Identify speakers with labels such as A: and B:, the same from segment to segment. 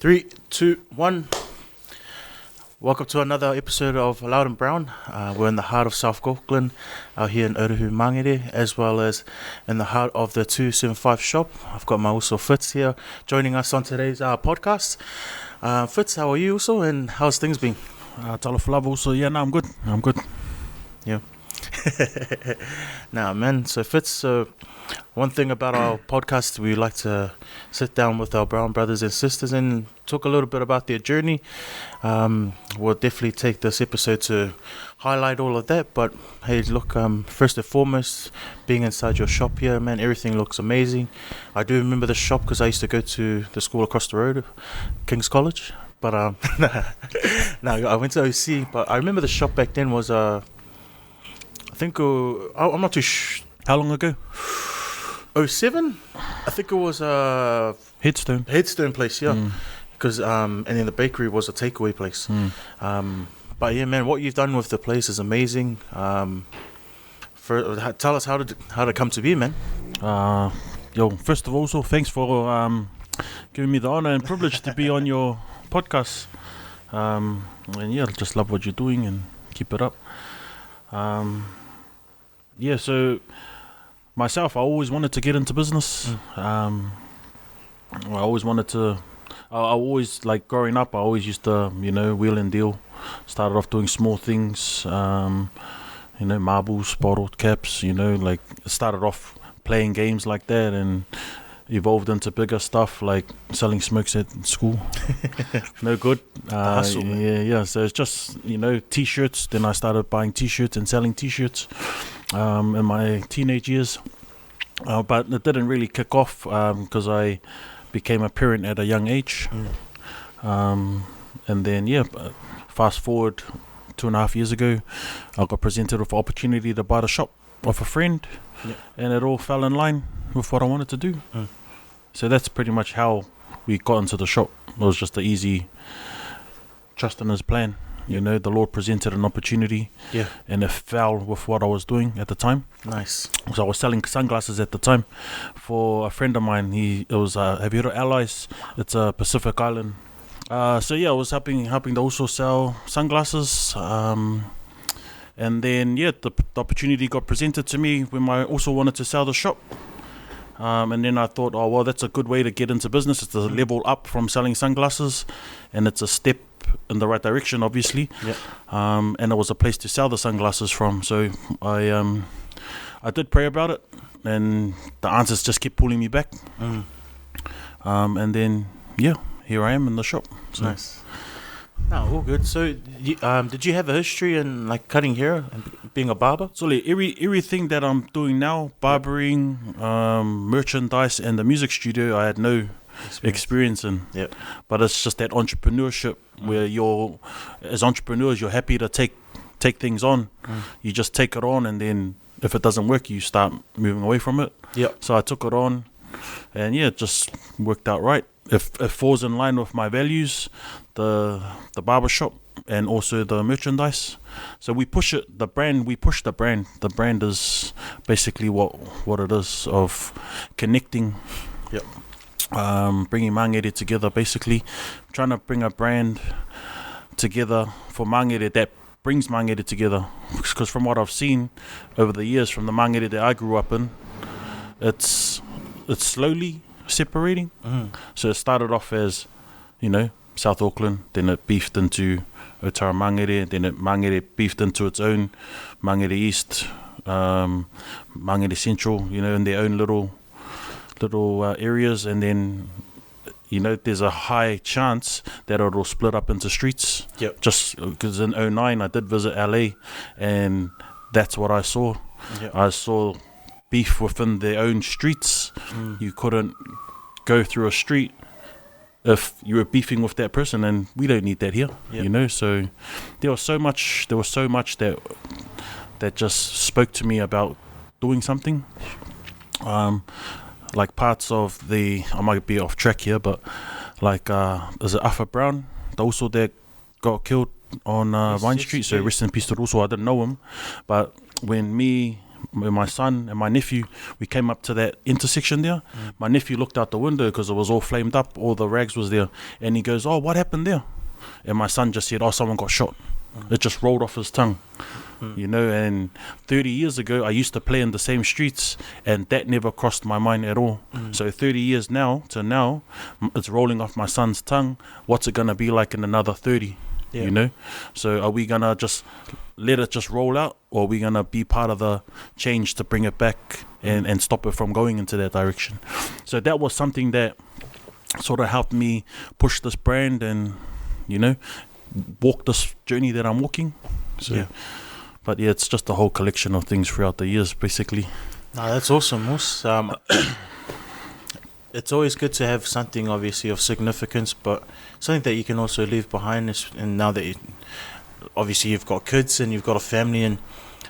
A: Three, two, one. Welcome to another episode of Loud and Brown. We're in the heart of South Auckland, out here in Otahu Mangere, as well as in the heart of the 275 shop. I've got my also Fitz here joining us on today's podcast. Fitz, how are you also, and how's things been?
B: Talofa lava also. Yeah, no, I'm good.
A: Yeah. Nah, man. So Fitz, one thing about our podcast, we like to sit down with our brown brothers and sisters and talk a little bit about their journey. We'll definitely take this episode to highlight all of that. But hey, look, first and foremost, being inside your shop here, man, everything looks amazing. I do remember the shop because I used to go to the school across the road, King's College. But no, I went to OC. But I remember the shop back then was I think I'm not too sure.
B: How long ago?
A: 07? I think it was Headstone place, yeah. Because and then the bakery was a takeaway place. But yeah, man, what you've done with the place is amazing. Tell us how did it come to be, man?
B: First of all, so thanks for giving me the honor and privilege to be on your podcast. And yeah, just love what you're doing and keep it up. So myself, I always wanted to get into business. I always like growing up, I always used to, wheel and deal. Started off doing small things, marbles, bottled caps, like started off playing games like that and evolved into bigger stuff like selling smokes at school. No good.
A: Hustle,
B: yeah. So it's just, t-shirts. Then I started buying t-shirts and selling t-shirts in my teenage years. But it didn't really kick off because I became a parent at a young age. And then, fast forward 2.5 years ago, I got presented with an opportunity to buy the shop of a friend. And it all fell in line with what I wanted to do. So that's pretty much how we got into the shop. It was just an easy trust in his plan. The Lord presented an opportunity, and it fell with what I was doing at the time.
A: Nice.
B: So I was selling sunglasses at the time for a friend of mine. It was have you heard of Allies? It's a Pacific Island. I was helping to also sell sunglasses. And then the opportunity got presented to me when I also wanted to sell the shop. And then I thought, oh well, that's a good way to get into business. It's a level up from selling sunglasses, and it's a step in the right direction, obviously. And it was a place to sell the sunglasses from. So I did pray about it, and the answers just kept pulling me back. And then here I am in the shop. So.
A: Nice. No, all good. So, did you have a history in like cutting hair and being a barber?
B: So everything that I'm doing now, barbering, merchandise, and the music studio, I had no experience in. But it's just that entrepreneurship where as entrepreneurs, you're happy to take things on. You just take it on, and then if it doesn't work, you start moving away from it. So I took it on, and it just worked out right. If it falls in line with my values, the barber shop and also the merchandise. So we push it, the brand. The brand is basically what it is, of connecting. Bringing Mangere together, basically. Trying to bring a brand together for Mangere that brings Mangere together. Because from what I've seen over the years, from the Mangere that I grew up in, it's slowly separating. So it started off as, South Auckland, then it beefed into Otara Mangere, then Mangere beefed into its own Mangere East, Mangere Central, in their own little areas, and then there's a high chance that it'll split up into streets. Just because in 2009 I did visit LA, and that's what I saw. I saw beef within their own streets. You couldn't go through a street if you were beefing with that person, and we don't need that here. So there was so much that just spoke to me about doing something. Like parts of I might be off track here, but like there's an Alpha Brown, also that got killed on Vine Street. So rest in peace to also. I didn't know him, but when me, my son and my nephew, we came up to that intersection there. My nephew looked out the window because it was all flamed up, all the rags was there, and he goes, "Oh, what happened there?" And my son just said, "Oh, someone got shot." It just rolled off his tongue. You know, and 30 years ago I used to play in the same streets, and that never crossed my mind at all. So 30 years now to now, it's rolling off my son's tongue. What's it gonna be like in another 30? You know, so are we gonna just let it just roll out, or are we gonna be part of the change to bring it back and stop it from going into that direction? So that was something that sort of helped me push this brand and, you know, walk this journey that I'm walking. So but yeah, it's just a whole collection of things throughout the years, basically.
A: No, that's awesome, Moose. It's always good to have something, obviously, of significance, but something that you can also leave behind. And now that obviously you've got kids and you've got a family, and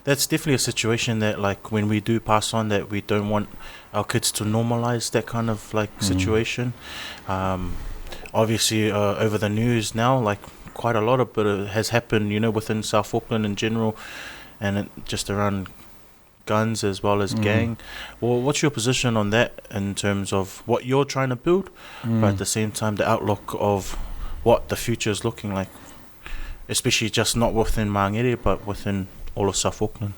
A: that's definitely a situation that, like, when we do pass on, that we don't want our kids to normalize that kind of, like, situation. Obviously, over the news now, like, quite a lot of it has happened, you know, within South Auckland in general, and just around guns as well as gang. Well, what's your position on that in terms of what you're trying to build, but at the same time the outlook of what the future is looking like, especially just not within Mangere but within all of South Auckland?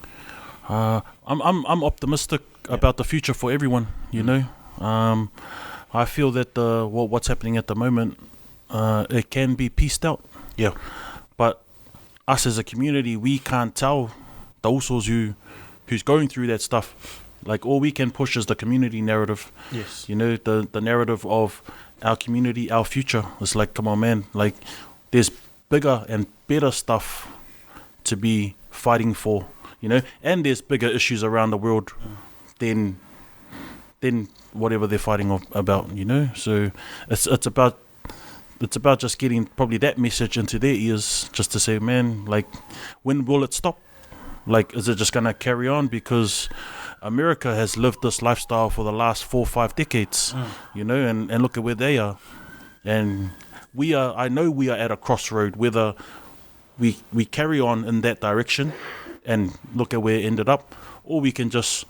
B: I'm optimistic about the future for everyone. You know, I feel that what's happening at the moment, it can be pieced out.
A: Yeah,
B: but us as a community, we can't tell the usos who's going through that stuff. Like, all we can push is the community narrative.
A: Yes.
B: You know, the narrative of our community, our future. It's like, come on, man. Like, there's bigger and better stuff to be fighting for, you know, and there's bigger issues around the world than whatever they're fighting about, you know. So it's about just getting probably that message into their ears, just to say, man, like, when will it stop? Like, is it just going to carry on? Because America has lived this lifestyle for the last 4 or 5 decades, you know, and look at where they are. And I know we are at a crossroad, whether we carry on in that direction and look at where it ended up, or we can just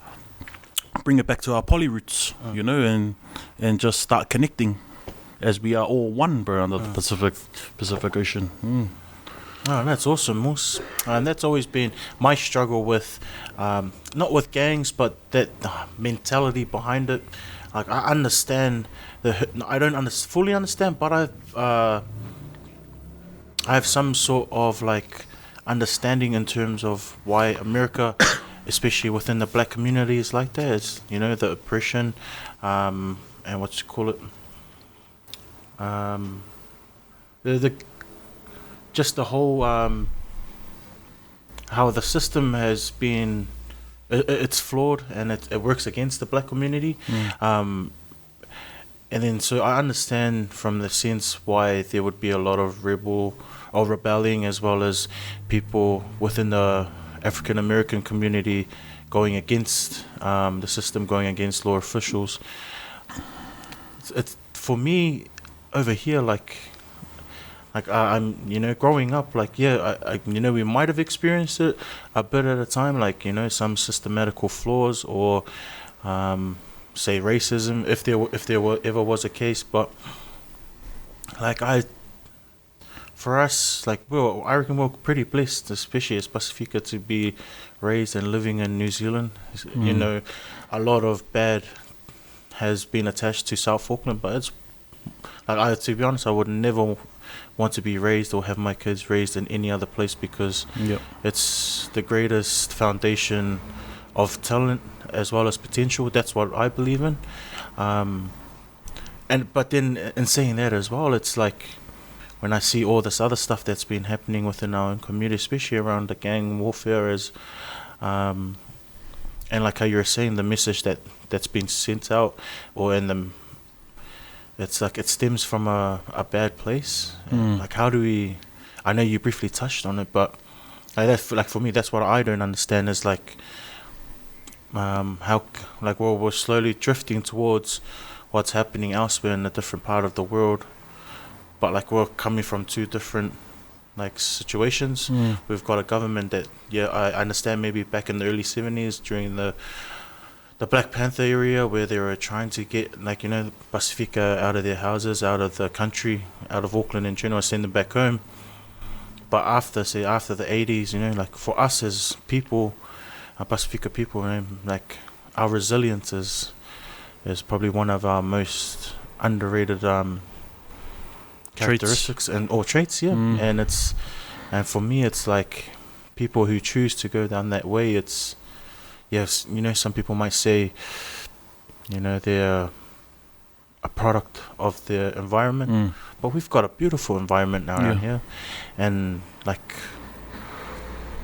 B: bring it back to our poly roots, you know, and just start connecting as we are all one, bro, under the Pacific Ocean.
A: Oh, that's awesome, Moose. And that's always been my struggle with, not with gangs, but that mentality behind it. Like, I understand I don't fully understand, but I have some sort of, like, understanding in terms of why America, especially within the black community, is like that. It's, you know, the oppression, and what you call it, just the whole how the system has been, it's flawed, and it works against the black community. And then, so I understand from the sense why there would be a lot of rebelling, as well as people within the African American community going against the system, going against law officials. It's for me over here, like I'm, you know, growing up, like, I you know, we might have experienced it a bit at a time, like, you know, some systematical flaws, or say racism, if there ever was a case. But, like, for us, like, I reckon we're pretty blessed, especially as Pacifica, to be raised and living in New Zealand. You know, a lot of bad has been attached to South Auckland, but it's like, to be honest, I would never want to be raised or have my kids raised in any other place, because it's the greatest foundation of talent as well as potential. That's what I believe in. But then, in saying that as well, it's like, when I see all this other stuff that's been happening within our own community, especially around the gang warfare, and like how you were saying, the message that's been sent out, or it's like it stems from a bad place. Like, how do we? I know you briefly touched on it, but like for me, that's what I don't understand, is like, how, like, we're slowly drifting towards what's happening elsewhere in a different part of the world, but like, we're coming from two different like situations. We've got a government that, I understand maybe back in the early 70s during the Black Panther area where they were trying to get, like, Pacifica out of their houses, out of the country, out of Auckland in general, send them back home. But after the 80s, like for us as people, Pacifica people, like our resilience is probably one of our most underrated characteristics or traits, and for me it's like people who choose to go down that way, it's some people might say they're a product of their environment, but we've got a beautiful environment now around here, and like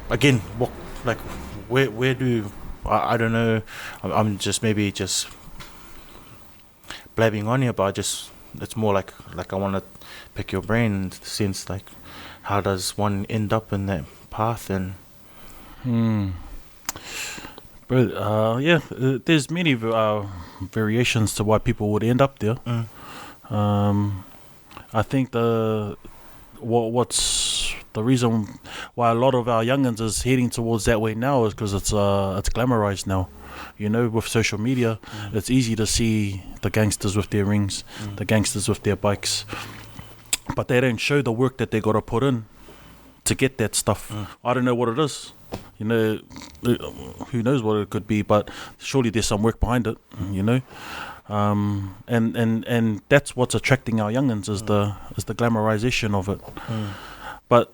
A: again, where do I don't know, I'm just blabbing on here, but it's more like I want to pick your brain in the sense, like, how does one end up in that path? And there's many variations to why people would end up there. I think what's the reason why a lot of our youngins is heading towards that way now is because it's glamorized now. With social media, it's easy to see the gangsters with their rings, the gangsters with their bikes, but they don't show the work that they got to put in to get that stuff. I don't know what it is. Who knows what it could be, but surely there's some work behind it. And that's what's attracting our youngins is the glamorization of it. But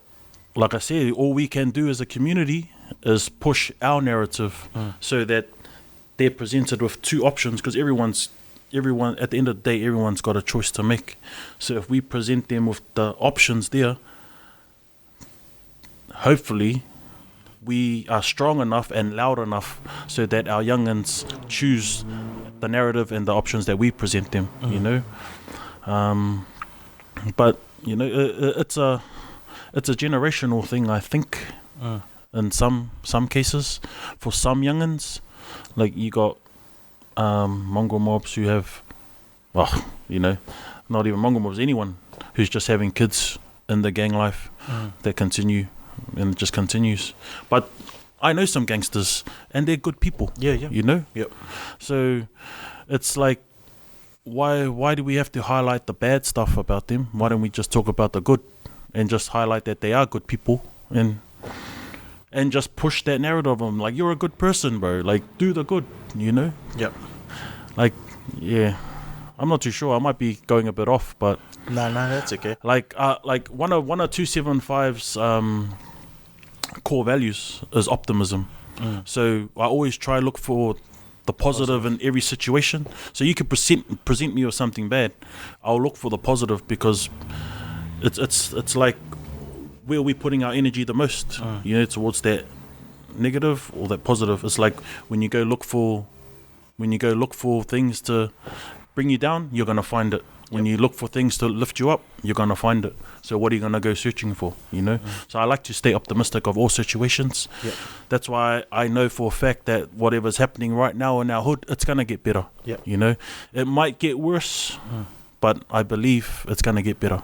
A: like I said, all we can do as a community is push our narrative so that they're presented with two options, because everyone at the end of the day, everyone's got a choice to make. So if we present them with the options there, hopefully we are strong enough and loud enough so that our youngins choose the narrative and the options that we present them. But it's a generational thing, I think. In some cases, for some youngins, like you got mongrel mobs who have, not even mongrel mobs, anyone who's just having kids in the gang life that continue, and it just continues. But I know some gangsters, and they're good people. Yep. So it's like, why do we have to highlight the bad stuff about them? Why don't we just talk about the good and just highlight that they are good people and just push that narrative of them, like, you're a good person, bro, like, do the good, Yep.
B: Like, I'm not too sure, I might be going a bit off, but
A: no, that's okay.
B: Like one of 275's core values is optimism. So I always try to look for the positive in every situation. So you could present me with something bad, I'll look for the positive, because it's like, where are we putting our energy the most? Towards that negative or that positive? It's like when you go look for things to bring you down, you're gonna find it. When you look for things to lift you up, you're gonna find it. So what are you gonna go searching for? So I like to stay optimistic of all situations. That's why I know for a fact that whatever's happening right now in our hood, it's gonna get better. It might get worse, but I believe it's gonna get better.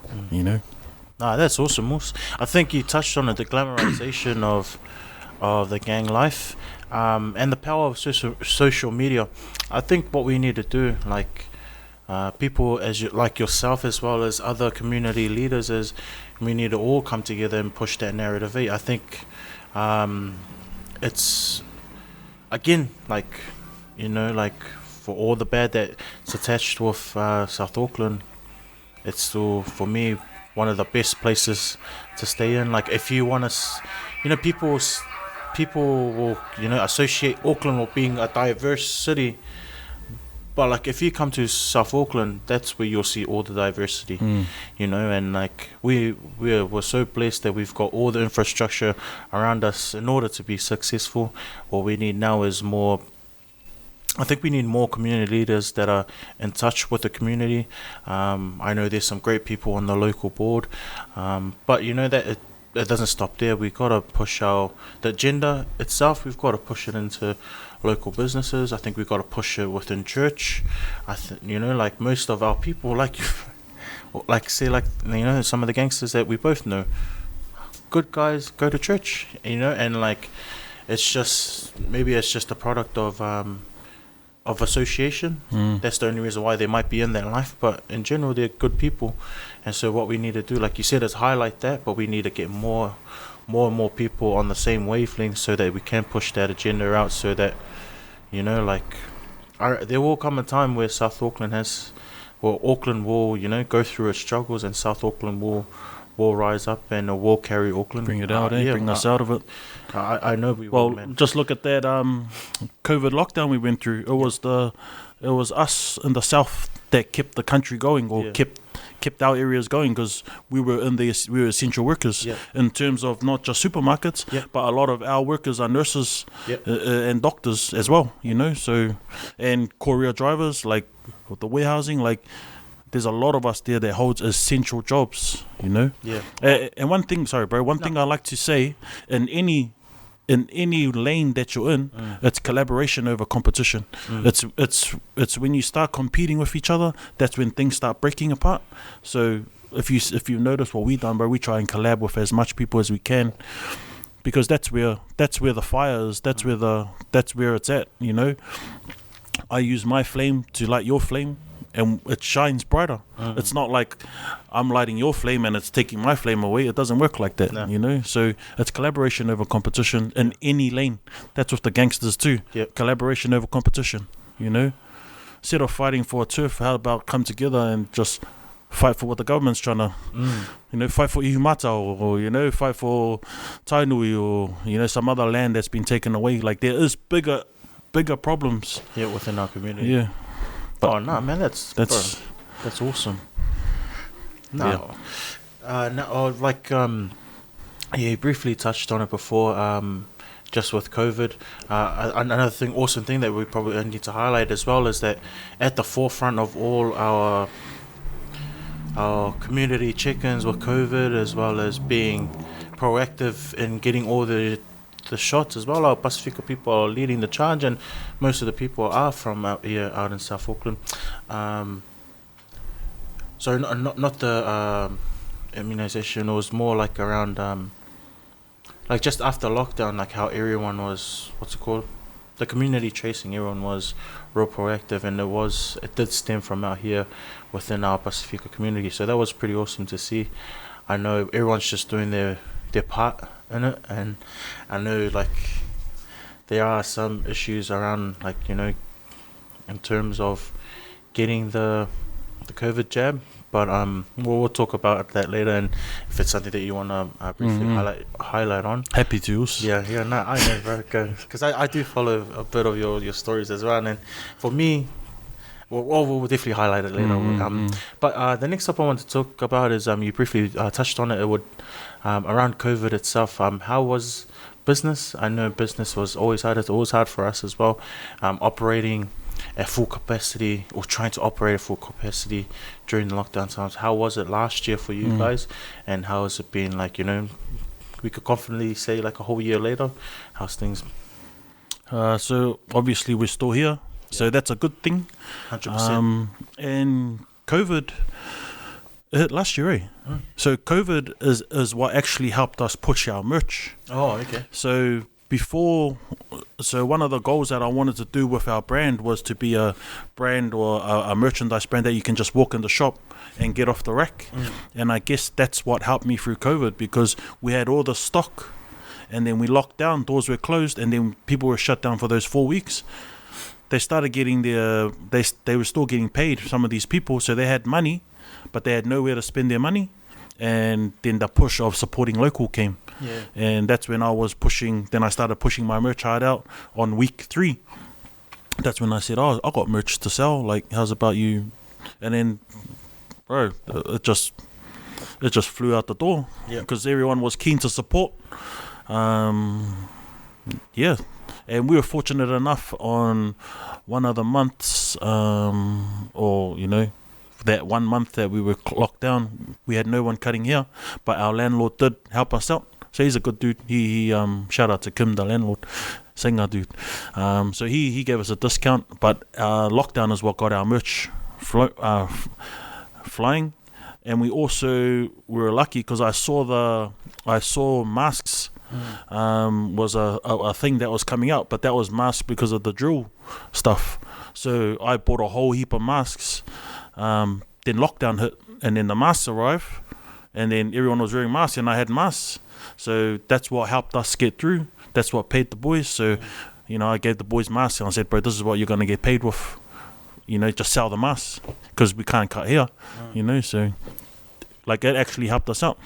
A: That's awesome, Moose. I think you touched on it, the glamorization of the gang life, and the power of social media. I think what we need to do, like people like yourself as well as other community leaders, is we need to all come together and push that narrative. I think it's, again, like, for all the bad that's attached with South Auckland, it's still, for me, one of the best places to stay in. Like, if you want to, people will, associate Auckland with being a diverse city, but like, if you come to South Auckland, that's where you'll see all the diversity. And like, we're so blessed that we've got all the infrastructure around us in order to be successful. What we need now is more. I think we need more community leaders that are in touch with the community. I know there's some great people on the local board, but that it doesn't stop there. We've got to push the agenda itself. We've got to push it into local businesses. I think we've got to push it within church. Like most of our people, some of the gangsters that we both know, good guys go to church, and like it's just maybe it's just a product of association. That's the only reason why they might be in their life, but in general they're good people. And so what we need to do, like you said, is highlight that, but we need to get more and more people on the same wavelength so that we can push that agenda out, so that like there will come a time where Auckland will go through its struggles, and South Auckland will rise up and will carry Auckland,
B: bring it out, bring us out of it.
A: I know we will, man.
B: Just look at that COVID lockdown we went through. It was us in the south that kept the country going, or kept our areas going, because we were essential workers in terms of not just supermarkets, but a lot of our workers are nurses and doctors as well, so, and courier drivers, like with the warehousing, like there's a lot of us there that holds essential jobs, And one thing, thing I like to say, in any lane that you're in, it's collaboration over competition. It's when you start competing with each other, that's when things start breaking apart. So if you notice what we done, bro, we try and collab with as much people as we can, because that's where the fire is. That's where it's at. I use my flame to light your flame, and it shines brighter. It's not like I'm lighting your flame and it's taking my flame away. It doesn't work like that, So it's collaboration over competition in any lane. That's with the gangsters too. Collaboration over competition, Instead of fighting for a turf, how about come together and just fight for what the government's trying to, fight for Ihumata, or fight for Tainui, or, some other land that's been taken away. Like, there is bigger problems.
A: Within our community. Man, that's awesome. You briefly touched on it before, just with COVID. Another awesome thing that we probably need to highlight as well is that at the forefront of all our community check-ins with COVID, as well as being proactive in getting all the shots as well, our Pacifica people are leading the charge, and most of the people are from out here, out in South Auckland. So not the immunization. It was more like around like just after lockdown, like how everyone was, the community tracing. Everyone was real proactive, and it did stem from out here within our Pacifica community. So that was pretty awesome to see. I know everyone's just doing their part in it, and I know like there are some issues around, like in terms of getting the COVID jab, but we'll talk about that later, and if it's something that you want to briefly highlight on.
B: Happy to.
A: I know, bro, because I do follow a bit of your stories as well, and for me, we'll definitely highlight it later. But the next up I want to talk about is you briefly touched on it. It would around COVID itself. How was business? I know business was always hard. It's always hard for us as well. Operating at full capacity, or trying to operate at full capacity during the lockdown times. How was it last year for you guys, and how has it been? Like we could confidently say like a whole year later, how's things?
B: So obviously we're still here. So that's a good thing.
A: 100%.
B: And COVID hit last year, So COVID is what actually helped us push our merch.
A: Oh, okay.
B: So one of the goals that I wanted to do with our brand was to be a brand, or a merchandise brand that you can just walk in the shop and get off the rack. And I guess that's what helped me through COVID, because we had all the stock, and then we locked down, doors were closed, and then people were shut down for those 4 weeks. They started getting they were still getting paid, some of these people, so they had money, but they had nowhere to spend their money. And then the push of supporting local came. And that's when I started pushing my merch hard out on week 3. That's when I said, I got merch to sell, like, how's about you? And then, bro, it just flew out the door, because everyone was keen to support. And we were fortunate enough on one of the months, that 1 month that we were locked down, we had no one cutting here, but our landlord did help us out. So he's a good dude. He shout out to Kim, the landlord, singer dude. So he gave us a discount, but lockdown is what got our merch flying. And we were lucky because I saw masks was a thing that was coming out, but that was masks because of the drill stuff. So I bought a whole heap of masks. Then lockdown hit, and then the masks arrived, and then everyone was wearing masks, and I had masks. So that's what helped us get through. That's what paid the boys. So, I gave the boys masks, and I said, bro, this is what you're going to get paid with. Just sell the masks, because we can't cut here, so like it actually helped us out.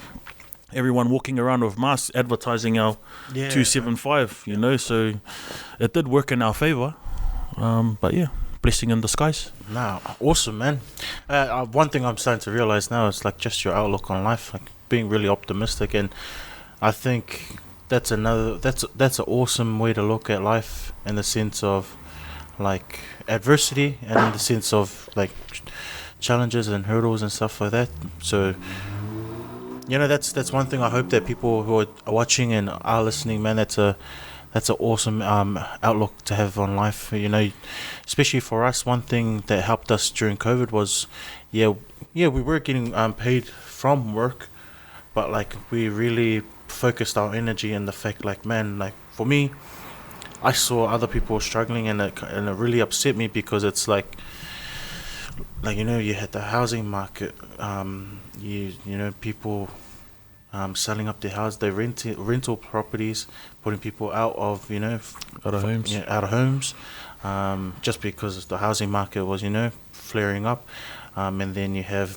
B: Everyone walking around with masks advertising our 275, so it did work in our favor. But yeah, blessing in disguise.
A: Nah, awesome, man. One thing I'm starting to realize now is like just your outlook on life, like being really optimistic, and I think that's an awesome way to look at life, in the sense of like adversity, and in the sense of like challenges and hurdles and stuff like that. So that's one thing I hope that people who are watching and are listening, man, that's an awesome outlook to have on life. Especially for us, one thing that helped us during COVID was we were getting paid from work, but like we really focused our energy in the fact, like, man, like for me, I saw other people struggling, and it really upset me, because it's like you had the housing market, people selling up their houses, their rental properties, putting people out of homes, just because the housing market was flaring up, and then you have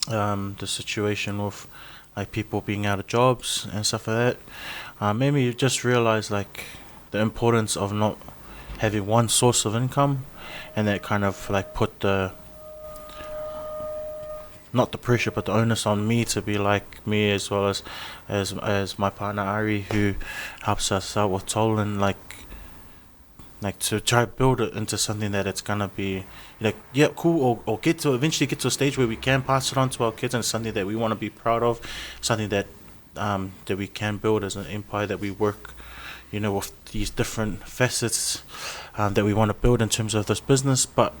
A: the situation with like people being out of jobs and stuff like that. Maybe you just realize like the importance of not having one source of income, and that kind of like put not the pressure but the onus on me to be like me, as well as my partner Ari, who helps us out with toll, and like to try to build it into something that it's gonna be like cool, or eventually get to a stage where we can pass it on to our kids, and something that we want to be proud of, something that we can build as an empire, that we work with these different facets that we want to build in terms of this business. But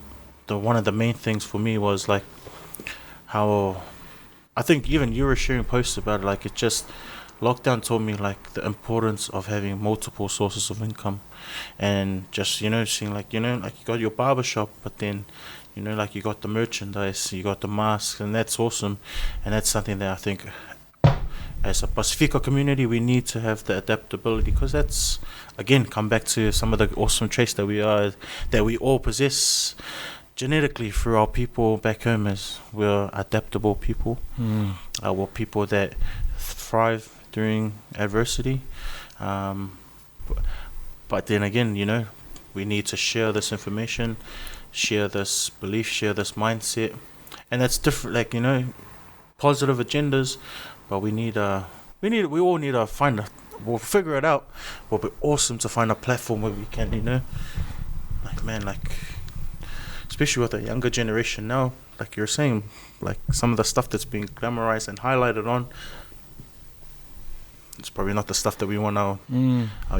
A: one of the main things for me was like how I think even you were sharing posts about it, like it just lockdown taught me like the importance of having multiple sources of income, and just seeing like like you got your barber shop, but then like you got the merchandise, you got the masks, and that's awesome. And that's something that I think as a Pacifica community we need to have, the adaptability, because that's again come back to some of the awesome traits that we all possess genetically through our people back home, as we're adaptable people. We're people that thrive during adversity, but then again we need to share this information, share this belief, share this mindset, and that's different, like positive agendas, but we all need to we'll figure it out. It'll be awesome to find a platform where we can especially with the younger generation now, like you're saying, like some of the stuff that's being glamorized and highlighted on, it's probably not the stuff that we want our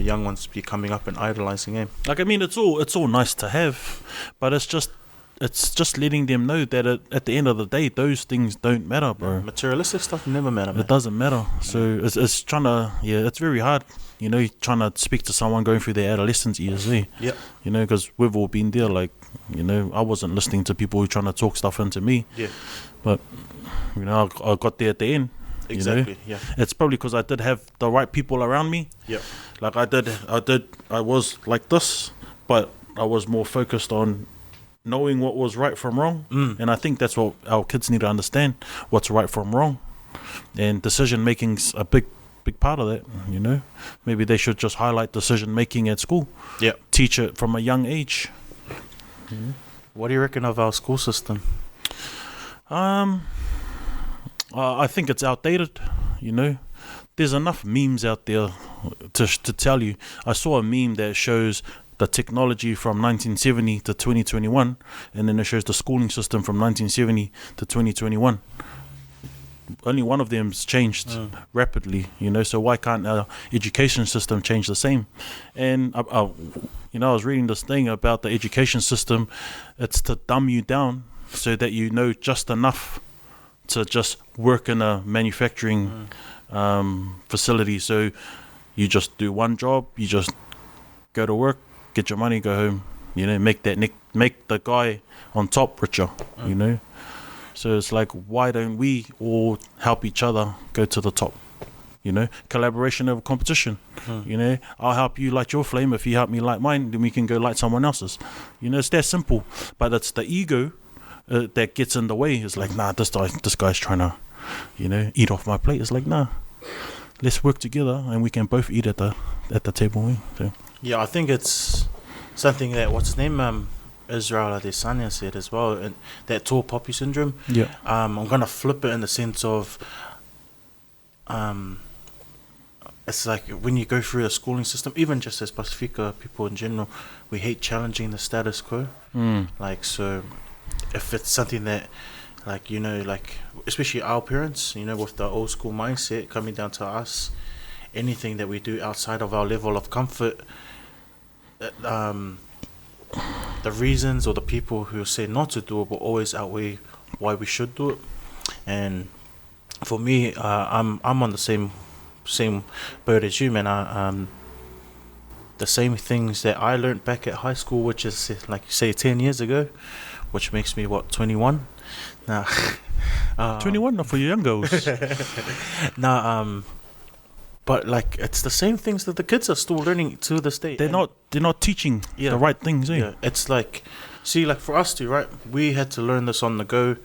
A: young ones to be coming up and idolizing.
B: Like, I mean, it's all nice to have, but it's just letting them know that at the end of the day, those things don't matter, bro.
A: Materialistic stuff never matter, man.
B: It doesn't matter. So it's trying to, it's very hard, trying to speak to someone going through their adolescence years,
A: Yep.
B: Because we've all been there. Like, I wasn't listening to people who trying to talk stuff into me.
A: Yeah.
B: But, I got there at the end.
A: Exactly. Yeah.
B: It's probably because I did have the right people around me.
A: Yep.
B: Like I was like this, but I was more focused on knowing what was right from wrong. And I think that's what our kids need to understand, what's right from wrong. And decision making's a big part of that, Maybe they should just highlight decision making at school.
A: Yeah.
B: Teach it from a young age.
A: What do you reckon of our school system?
B: I think it's outdated, There's enough memes out there to tell you. I saw a meme that shows the technology from 1970 to 2021, and then it shows the schooling system from 1970 to 2021. Only one of them's changed rapidly, so why can't our education system change the same? And I was reading this thing about the education system. It's to dumb you down so that you know just enough to just work in a manufacturing facility. So you just do one job, you just go to work, get your money, go home. You know, make the guy on top richer. You know, so it's like, why don't we all help each other go to the top? You know, collaboration over competition. You know, I'll help you light your flame. If you help me light mine, then we can go light someone else's. You know, it's that simple. But it's the ego that gets in the way. It's like, nah, this guy's trying to, you know, eat off my plate. It's like, nah, let's work together and we can both eat at the table. So.
A: Yeah, I think it's something that, what's his name, Israel Adesanya said as well, and that tall poppy syndrome.
B: Yeah.
A: I'm gonna flip it in the sense of, it's like when you go through the schooling system, even just as Pacifica people in general, we hate challenging the status quo. Like, so if it's something that, like, you know, like, especially our parents, you know, with the old school mindset coming down to us, anything that we do outside of our level of comfort, the reasons or the people who say not to do it will always outweigh why we should do it. And for me, I'm on the same boat as you, man. The same things that I learned back at high school, which is, like you say, 10 years ago, which makes me, 21 now.
B: 21, not for young girls.
A: But like, it's the same things that the kids are still learning to this day.
B: They're not teaching the right things.
A: Yeah, it's like, see, like for us too, right? We had to learn this on the go,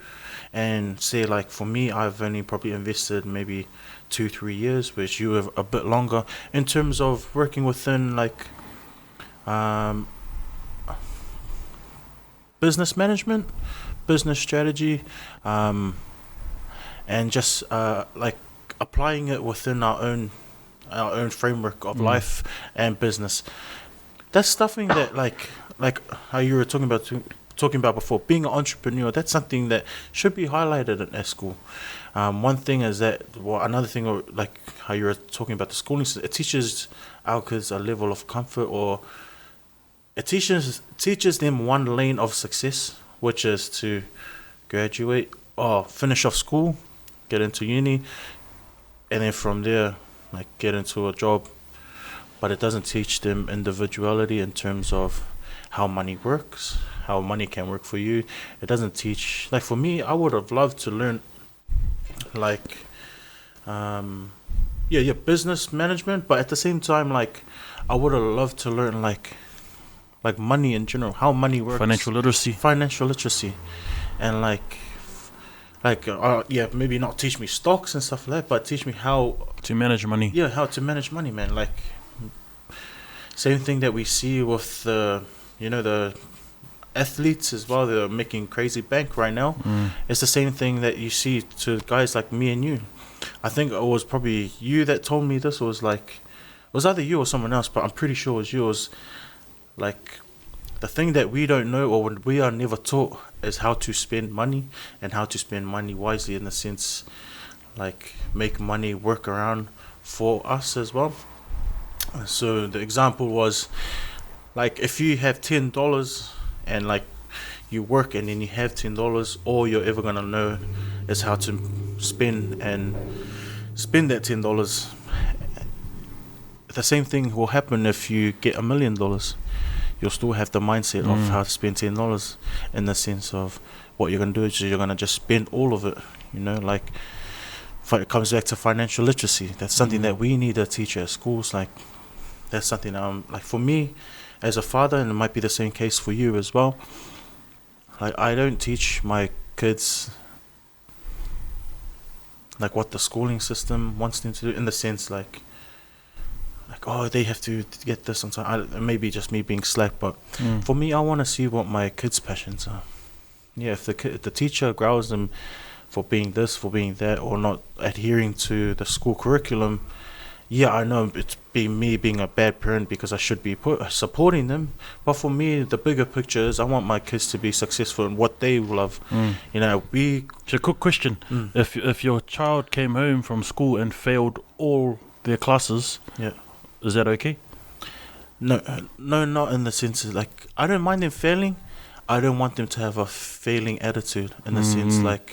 A: and say, like, for me, I've only probably invested maybe 2-3 years, which you have a bit longer, in terms of working within, like, business management, business strategy, and just like applying it within our own framework of life and business. That's something that, like how you were talking about before, being an entrepreneur, that's something that should be highlighted at school. One thing is that, another thing, like how you were talking about the schooling system, it teaches our kids a level of comfort, or it teaches them one lane of success, which is to graduate or finish off school, get into uni, and then from there, like, get into a job. But it doesn't teach them individuality in terms of how money works, how money can work for you. It doesn't teach, like, for me, I would have loved to learn, like, business management, but at the same time, like, I would have loved to learn, like money in general, how money works. Financial literacy. And maybe not teach me stocks and stuff like that, but teach me how
B: to manage money.
A: Yeah, how to manage money, man. Like, same thing that we see with the athletes as well. They're making crazy bank right now. It's the same thing that you see to guys like me and you. I think it was probably you that told me this. It was either you or someone else, but I'm pretty sure it was yours. Like, the thing that we don't know, or we are never taught, is how to spend money, and how to spend money wisely, in the sense, like, make money work around for us as well. So the example was, like, if you have $10 and, like, you work and then you have $10, all you're ever gonna know is how to spend that $10. The same thing will happen if you get $1 million. You'll still have the mindset of how to spend $10, in the sense of what you're going to do is you're going to just spend all of it, you know, like, it comes back to financial literacy. That's something that we need to teach at schools. Like, that's something, like, for me as a father, and it might be the same case for you as well, like, I don't teach my kids, like, what the schooling system wants them to do, in the sense, like, oh, they have to get this on time. Maybe just me being slack, but for me, I want to see what my kids' passions are. Yeah, if the teacher growls them for being this, for being that, or not adhering to the school curriculum, yeah, I know it's me being a bad parent, because I should be supporting them. But for me, the bigger picture is I want my kids to be successful in what they love. You know,
B: So, quick question: if your child came home from school and failed all their classes, is that okay?
A: No, not in the sense of, like, I don't mind them failing. I don't want them to have a failing attitude, in the sense, like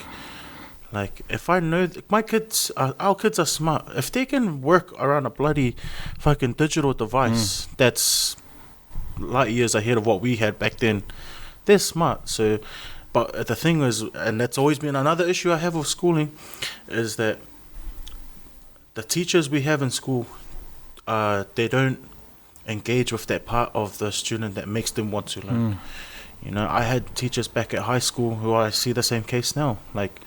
A: Like, if I know my kids, our kids are smart. If they can work around a bloody fucking digital device that's light years ahead of what we had back then, they're smart. So, but the thing is, and that's always been another issue I have with schooling, is that the teachers we have in school, they don't engage with that part of the student that makes them want to learn. You know, I had teachers back at high school who I see the same case now. Like,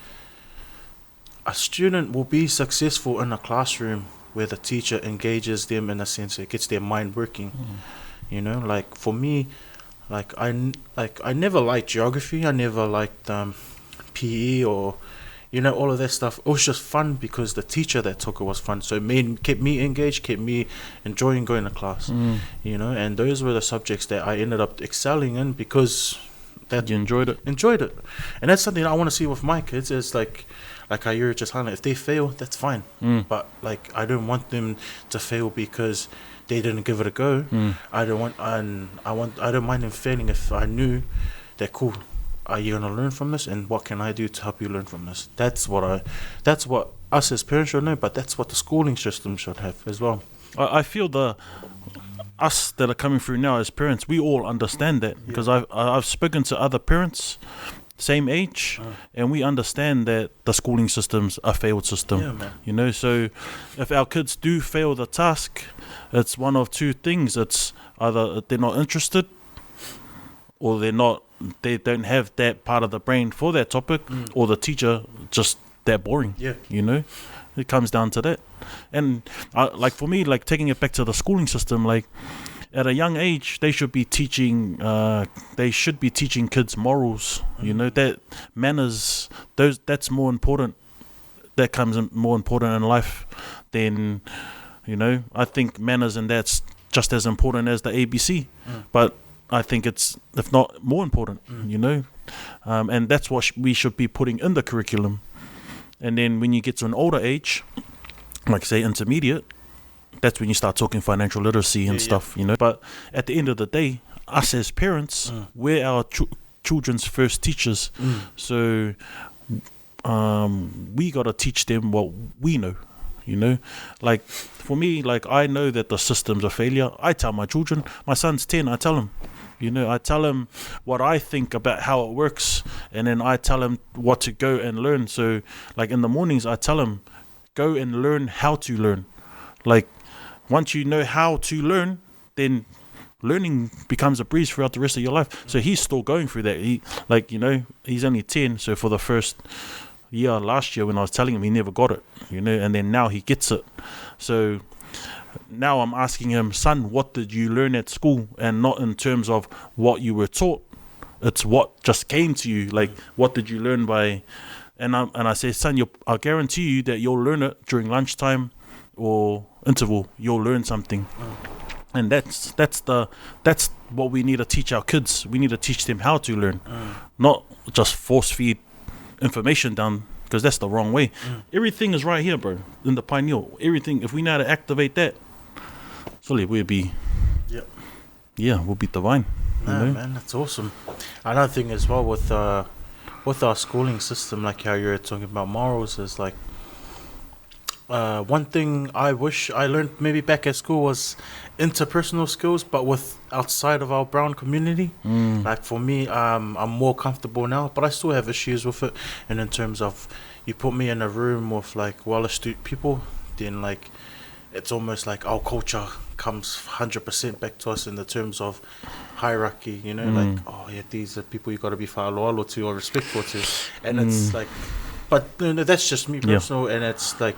A: a student will be successful in a classroom where the teacher engages them in a sense it gets their mind working. You know, like for me, I never liked geography. I never liked PE or, you know, all of that stuff. It was just fun because the teacher that took it was fun. So it kept me engaged, kept me enjoying going to class. You know, and those were the subjects that I ended up excelling in because that
B: You enjoyed it.
A: And that's something I want to see with my kids. Is like how you were just highlighting. If they fail, that's fine. But like, I don't want them to fail because they didn't give it a go. I don't mind them failing if I knew that cool. Are you gonna learn from this, and what can I do to help you learn from this? That's what us as parents should know, but that's what the schooling system should have as well.
B: I feel us that are coming through now as parents, we all understand that because I've spoken to other parents same age, and we understand that the schooling system's a failed system.
A: Yeah, man.
B: You know, so if our kids do fail the task, it's one of two things. It's either they're not interested, or they don't have that part of the brain for that topic, or the teacher just that boring.
A: Yeah.
B: You know, it comes down to that. And like for me, like taking it back to the schooling system, like at a young age, they should be teaching kids morals. You know, that manners, that's more important. That comes in more important in life than, you know, I think manners and that's just as important as the ABC. But I think it's, if not more important, you know, and that's what we should be putting in the curriculum. And then when you get to an older age, like say intermediate, that's when you start talking financial literacy and stuff, you know. But at the end of the day, us as parents, we're our children's first teachers. So we got to teach them what we know, you know. Like for me, like I know that the system's a failure. I tell my children, my son's 10, I tell him, you know, I tell him what I think about how it works, and then I tell him what to go and learn. So like in the mornings, I tell him, go and learn how to learn. Like once you know how to learn, then learning becomes a breeze throughout the rest of your life. So he's still going through that. He, like, you know, he's only 10. So for the first year, last year, when I was telling him, he never got it, you know, and then now he gets it. So now I'm asking him, son, what did you learn at school? And not in terms of what you were taught. It's what just came to you. Like, what did you learn by... And I say, son, I guarantee you that you'll learn it during lunchtime or interval. You'll learn something. And that's what we need to teach our kids. We need to teach them how to learn, not just force feed information down, because that's the wrong way. Everything is right here, bro, in the pineal. Everything, if we know how to activate that, surely we'll be, we'll be divine.
A: Nah,
B: you know?
A: man, that's awesome. Another thing as well with our schooling system, like how you're talking about morals, is like one thing I wish I learned maybe back at school was interpersonal skills, but with outside of our brown community. Like for me, I'm more comfortable now, but I still have issues with it. And in terms of, you put me in a room with like well-astute people, then like it's almost like our culture comes 100% back to us in the terms of hierarchy, you know, like, oh yeah, these are people you got to be loyal to or respectful to. And it's like, but that's just me personal, and it's like,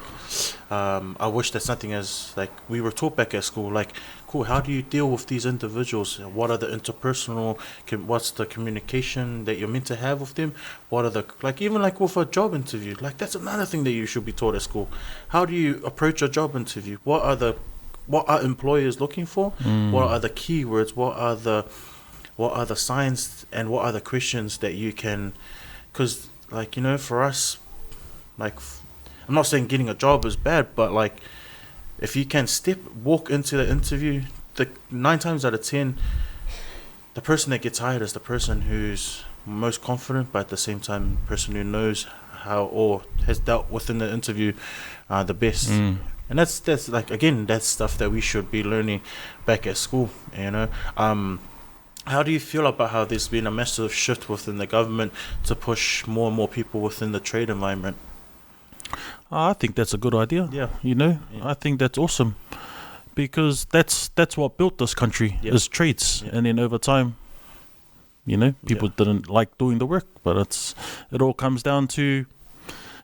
A: I wish that something as like we were taught back at school, like, cool, how do you deal with these individuals? What are the interpersonal, what's the communication that you're meant to have with them? What are the, like, even like with a job interview, like that's another thing that you should be taught at school. How do you approach a job interview? What are employers looking for? What are the keywords? What are the signs, and what are the questions that you can, because like, you know, for us, like, I'm not saying getting a job is bad, but like, if you can walk into the interview, 9 times out of 10, the person that gets hired is the person who's most confident, but at the same time, person who knows how, or has dealt within the interview the best. And that's like, again, that's stuff that we should be learning back at school, you know. How do you feel about how there's been a massive shift within the government to push more and more people within the trade environment?
B: I think that's a good idea.
A: Yeah.
B: You know,
A: Yeah.
B: I think that's awesome, because that's what built this country, is trades. And then over time, you know, people didn't like doing the work, but it all comes down to,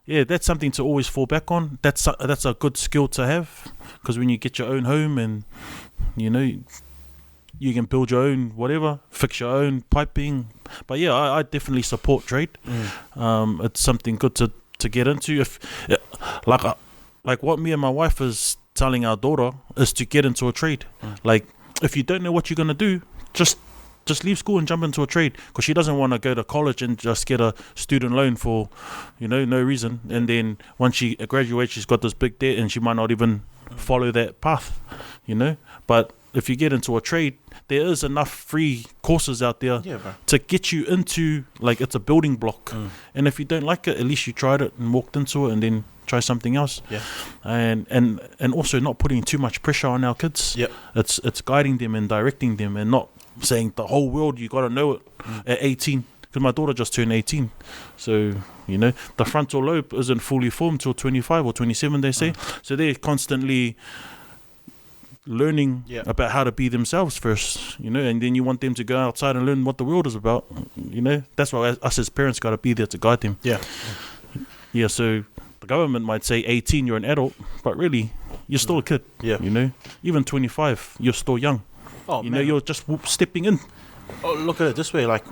B: that's something to always fall back on. That's a good skill to have, because when you get your own home and, you know, you can build your own whatever, fix your own piping. But yeah, I definitely support trade. It's something good to get into. If like what me and my wife is telling our daughter is to get into a trade. Like, if you don't know what you're gonna do, just leave school and jump into a trade, because she doesn't want to go to college and just get a student loan for, you know, no reason. And then once she graduates, she's got this big debt and she might not even follow that path, you know. But if you get into a trade, there is enough free courses out there to get you into, like, it's a building block. And if you don't like it, at least you tried it and walked into it, and then try something else. And also not putting too much pressure on our kids. It's guiding them and directing them, and not saying the whole world, you got to know it at 18. Because my daughter just turned 18, so, you know, the frontal lobe isn't fully formed till 25 or 27, they say. So they're constantly learning about how to be themselves first, you know, and then you want them to go outside and learn what the world is about, you know. That's why us as parents got to be there to guide them. So the government might say 18, you're an adult, but really, you're still a kid. You know, even 25, you're still young. You know, you're just stepping in.
A: Look at it this way, like,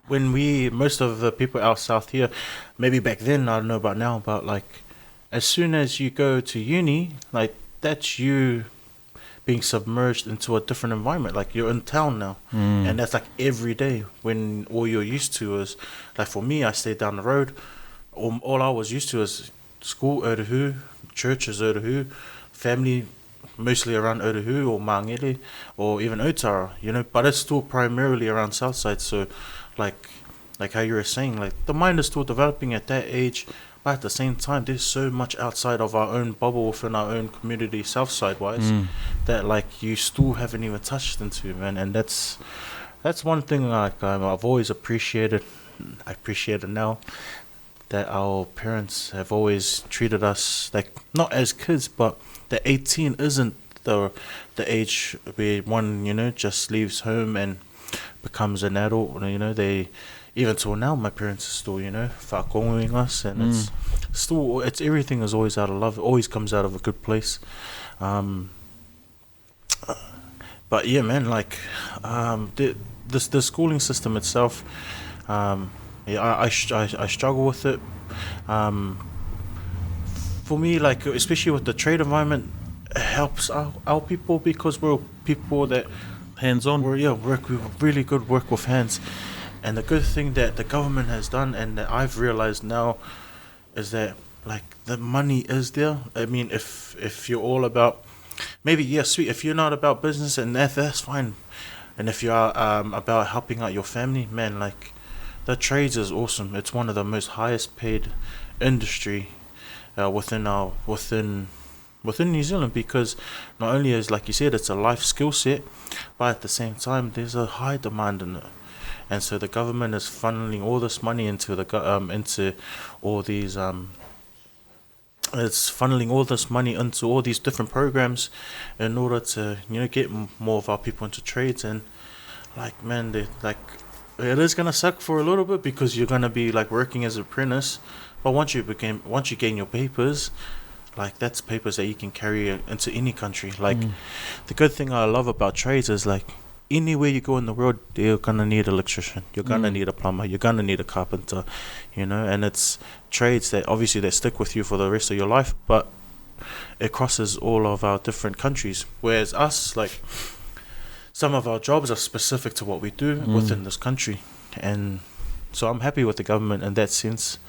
A: when most of the people out south here, maybe back then, I don't know about now, but like, as soon as you go to uni, like, that's you being submerged into a different environment. Like, you're in town now, and that's like every day, when all you're used to is, like, for me, I stayed down the road. All I was used to is school, Otahu, churches, Otahu, family, mostly around Otahu or Mangere or even Otara, you know, but it's still primarily around Southside. So like how you were saying, like, the mind is still developing at that age, but at the same time, there's so much outside of our own bubble within our own community, Southside wise, that, like, you still haven't even touched into, man. And that's one thing, like, I've always appreciated. I appreciate it now, that our parents have always treated us like, not as kids, but the 18 isn't the age where one, you know, just leaves home and becomes an adult. You know, they, even till now, my parents are still, you know, whakongoing us, and it's everything is always out of love. It always comes out of a good place. But yeah, man, like, the schooling system itself, I struggle with it. For me, like, especially with the trade environment, it helps our people, because we're people that
B: hands-on.
A: We really good work with hands. And the good thing that the government has done, and that I've realized now, is that, like, the money is there. I mean, if you're all about, maybe, sweet, if you're not about business, and that's fine. And if you are about helping out your family, man, like, the trades is awesome. It's one of the most highest paid industry within New Zealand, because not only is, like you said, it's a life skill set, but at the same time, there's a high demand in it. And so the government is funneling all this money into all these it's funneling all this money into all these different programs in order to, you know, get more of our people into trades. And, like, man, it is gonna suck for a little bit, because you're gonna be, like, working as an apprentice, but once you gain your papers, like, that's papers that you can carry into any country. Like, the good thing I love about trades is, like, anywhere you go in the world, you're gonna need an electrician, you're gonna need a plumber, you're gonna need a carpenter, you know. And it's trades that obviously they stick with you for the rest of your life, but it crosses all of our different countries. Whereas us, like, some of our jobs are specific to what we do within this country. And so I'm happy with the government in that sense.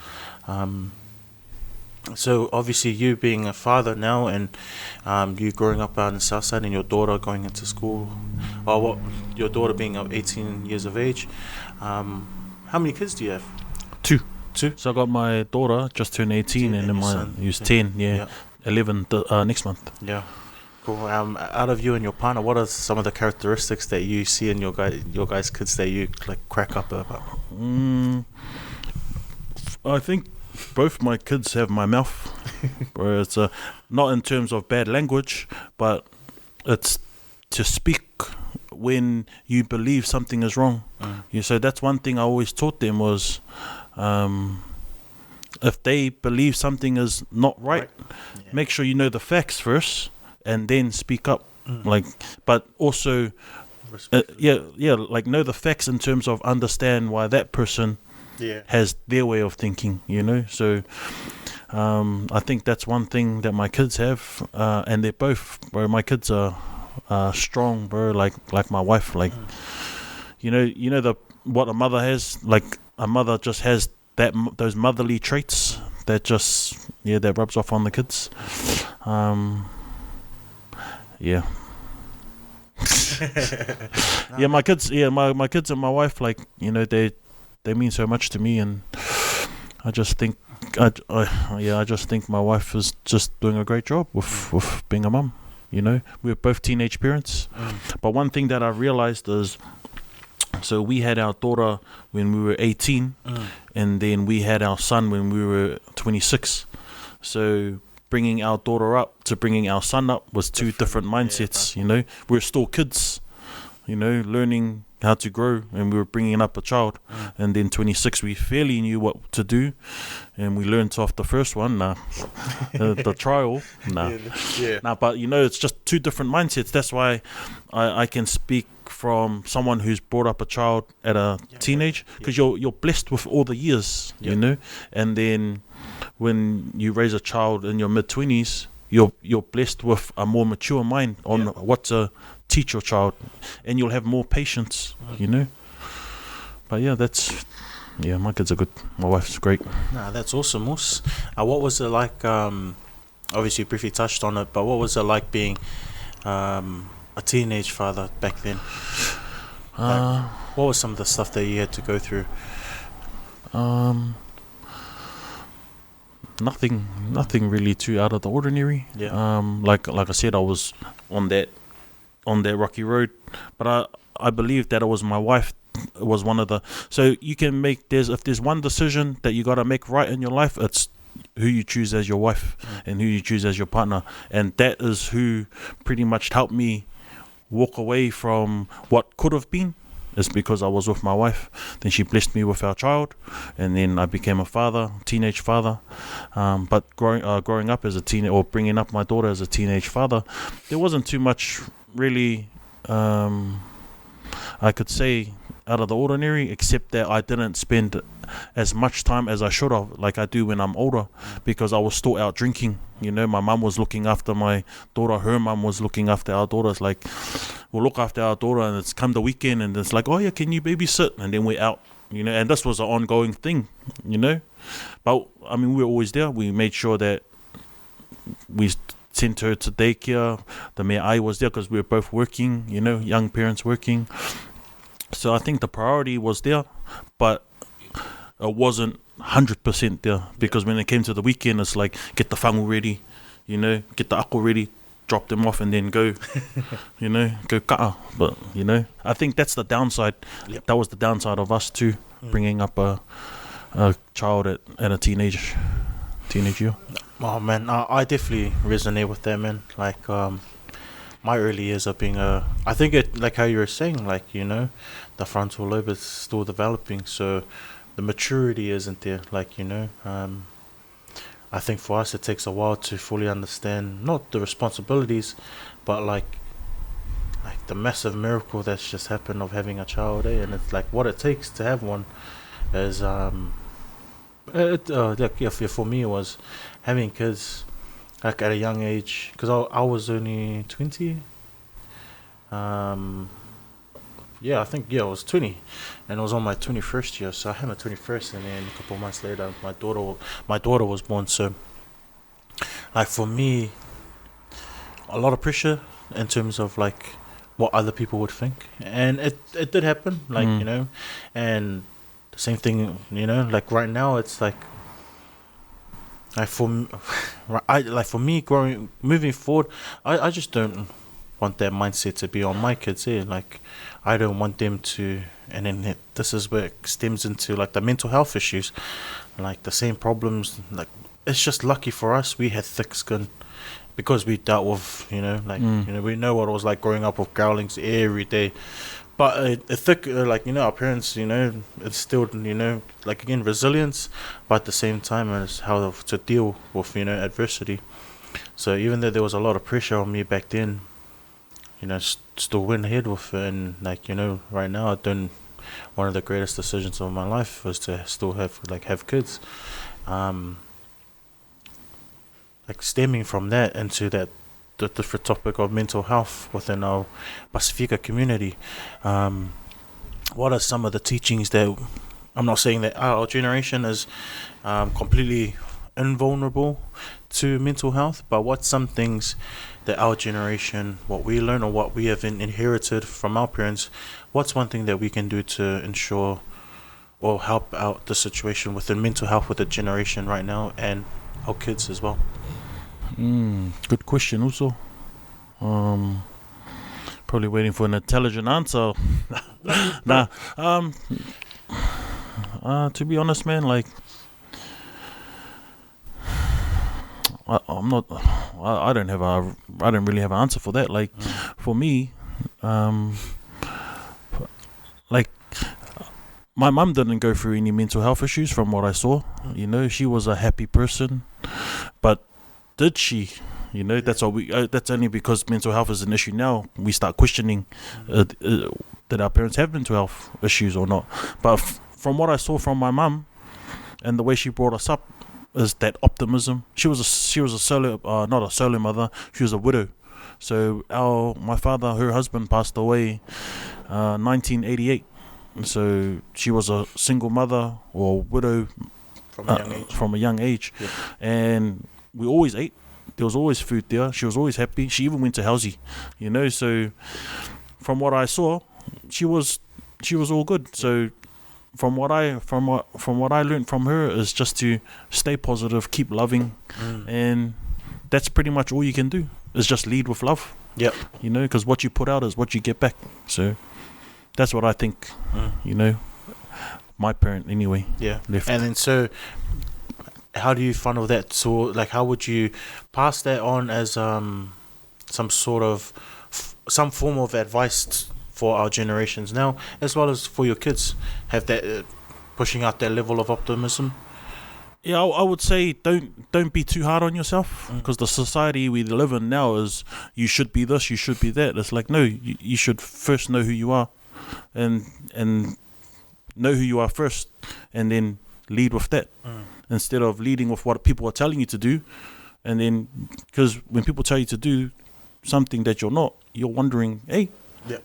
A: So obviously, you being a father now, and you growing up out in the south side, and your daughter going into school, your daughter being 18 years of age, how many kids do you have?
B: Two.
A: 2?
B: So I got my daughter just turned 18, and then
A: your
B: my
A: son,
B: he was 10. Yeah, 11 next month.
A: Yeah. Cool. Out of you and your partner, what are some of the characteristics that you see in your guys' kids that you like crack up about?
B: I think both my kids have my mouth, where it's not in terms of bad language, but it's to speak when you believe something is wrong. Yeah, so that's one thing I always taught them was, if they believe something is not right, make sure you know the facts first and then speak up. Like, but also, like know the facts in terms of understand why that person has their way of thinking, So I think that's one thing that my kids have, and they're both, bro. My kids are strong, bro. Like my wife, like what a mother has. Like a mother just has those motherly traits that just that rubs off on the kids. My kids, my kids and my wife, like they mean so much to me, and I just think I just think my wife is just doing a great job with being a mum. We're both teenage parents, but one thing that I realized is, so we had our daughter when we were 18, and then we had our son when we were 26. So bringing our daughter up to bringing our son up was two different mindsets. We're still kids, learning how to grow, and we were bringing up a child. And then 26, we fairly knew what to do, and we learned off the first one. The trial, but it's just two different mindsets. That's why I can speak from someone who's brought up a child at a teenage, because you're blessed with all the years, and then when you raise a child in your mid-20s, you're blessed with a more mature mind on what to teach your child, and you'll have more patience, But my kids are good. My wife's great.
A: That's awesome, Moose. What was it like? Obviously, you briefly touched on it, but what was it like being a teenage father back then? What was some of the stuff that you had to go through?
B: Nothing really too out of the ordinary. Like I said, I was on that rocky road, but I believe that it was my wife. It was one of the, so you can make, if there's one decision that you got to make right in your life, it's who you choose as your wife and who you choose as your partner, and that is who pretty much helped me walk away from what could have been. It's because I was with my wife. Then she blessed me with our child, and then I became a father, teenage father. But growing up as a teen, or bringing up my daughter as a teenage father, there wasn't too much really, I could say, out of the ordinary, except that I didn't spend as much time as I should have, like I do when I'm older, because I was still out drinking. My mum was looking after my daughter, her mum was looking after our daughters. Like, we'll look after our daughter, and it's come the weekend, and it's like, oh yeah, can you babysit? And then we're out, and this was an ongoing thing, But I mean, we were always there. We made sure that we sent her to daycare. The mea ai was there because we were both working, young parents working. So I think the priority was there, but it wasn't 100% there, because when it came to the weekend, it's like, get the whangu ready, get the ako ready, drop them off, and then go, go ka'a. But, I think that's the downside. That was the downside of us too, bringing up a child at a teenage year.
A: Oh man, I definitely resonate with that, man. Like, my early years of being I think it, like how you were saying, like, the frontal lobe is still developing, so the maturity isn't there, like, I think for us it takes a while to fully understand, not the responsibilities, but like the massive miracle that's just happened of having a child, and it's like what it takes to have one is, for me it was having kids, like at a young age, because I was only 20. I think I was 20, and it was on my 21st year. So I had my 21st, and then a couple of months later, my daughter was born. So, like, for me, a lot of pressure in terms of like what other people would think, and it did happen, like and Same thing, like right now, it's like for me moving forward, I just don't want that mindset to be on my kids here. Like, I don't want them to, and then this is where it stems into like the mental health issues, like the same problems. Like, it's just lucky for us we had thick skin because we dealt with, we know what it was like growing up with growlings every day. But a thick, our parents, instilled, like, again, resilience, but at the same time, it's how to deal with, adversity. So even though there was a lot of pressure on me back then, still went ahead with it. And, right now, one of the greatest decisions of my life was to still have kids. Stemming from that into the different topic of mental health within our Pacifica community. What are some of the teachings that, I'm not saying that our generation is completely invulnerable to mental health, but what's some things that our generation, what we learn or what we have inherited from our parents, what's one thing that we can do to ensure or help out the situation within mental health with the generation right now and our kids as well?
B: Good question also. Probably waiting for an intelligent answer. Nah. To be honest, man, like, I don't really have an answer for that. Like, for me, like, my mum didn't go through any mental health issues from what I saw. She was a happy person, but did she? That's all that's only because mental health is an issue now. We start questioning that our parents have mental health issues or not. But from what I saw from my mum and the way she brought us up, is that optimism. She was a solo, not a solo mother. She was a widow. So my father, her husband, passed away 1988. So she was a single mother or widow from a young age.
A: Yeah.
B: And we always ate. There was always food there. She was always happy. She even went to Housey, So from what I saw, she was all good. So from what I learned from her is just to stay positive, keep loving, and that's pretty much all you can do. Is just lead with love.
A: Yep.
B: Because what you put out is what you get back. So that's what I think. My parent anyway.
A: Yeah.
B: Left.
A: And then so, how do you funnel that? So, like, how would you pass that on as some form of advice for our generations now, as well as for your kids? Have that pushing out that level of optimism.
B: Yeah, I would say don't be too hard on yourself, because the society we live in now is you should be this, you should be that. It's like, no, you should first know who you are, and know who you are first, and then lead with that, instead of leading with what people are telling you to do. And then, because when people tell you to do something that you're not, you're wondering, hey,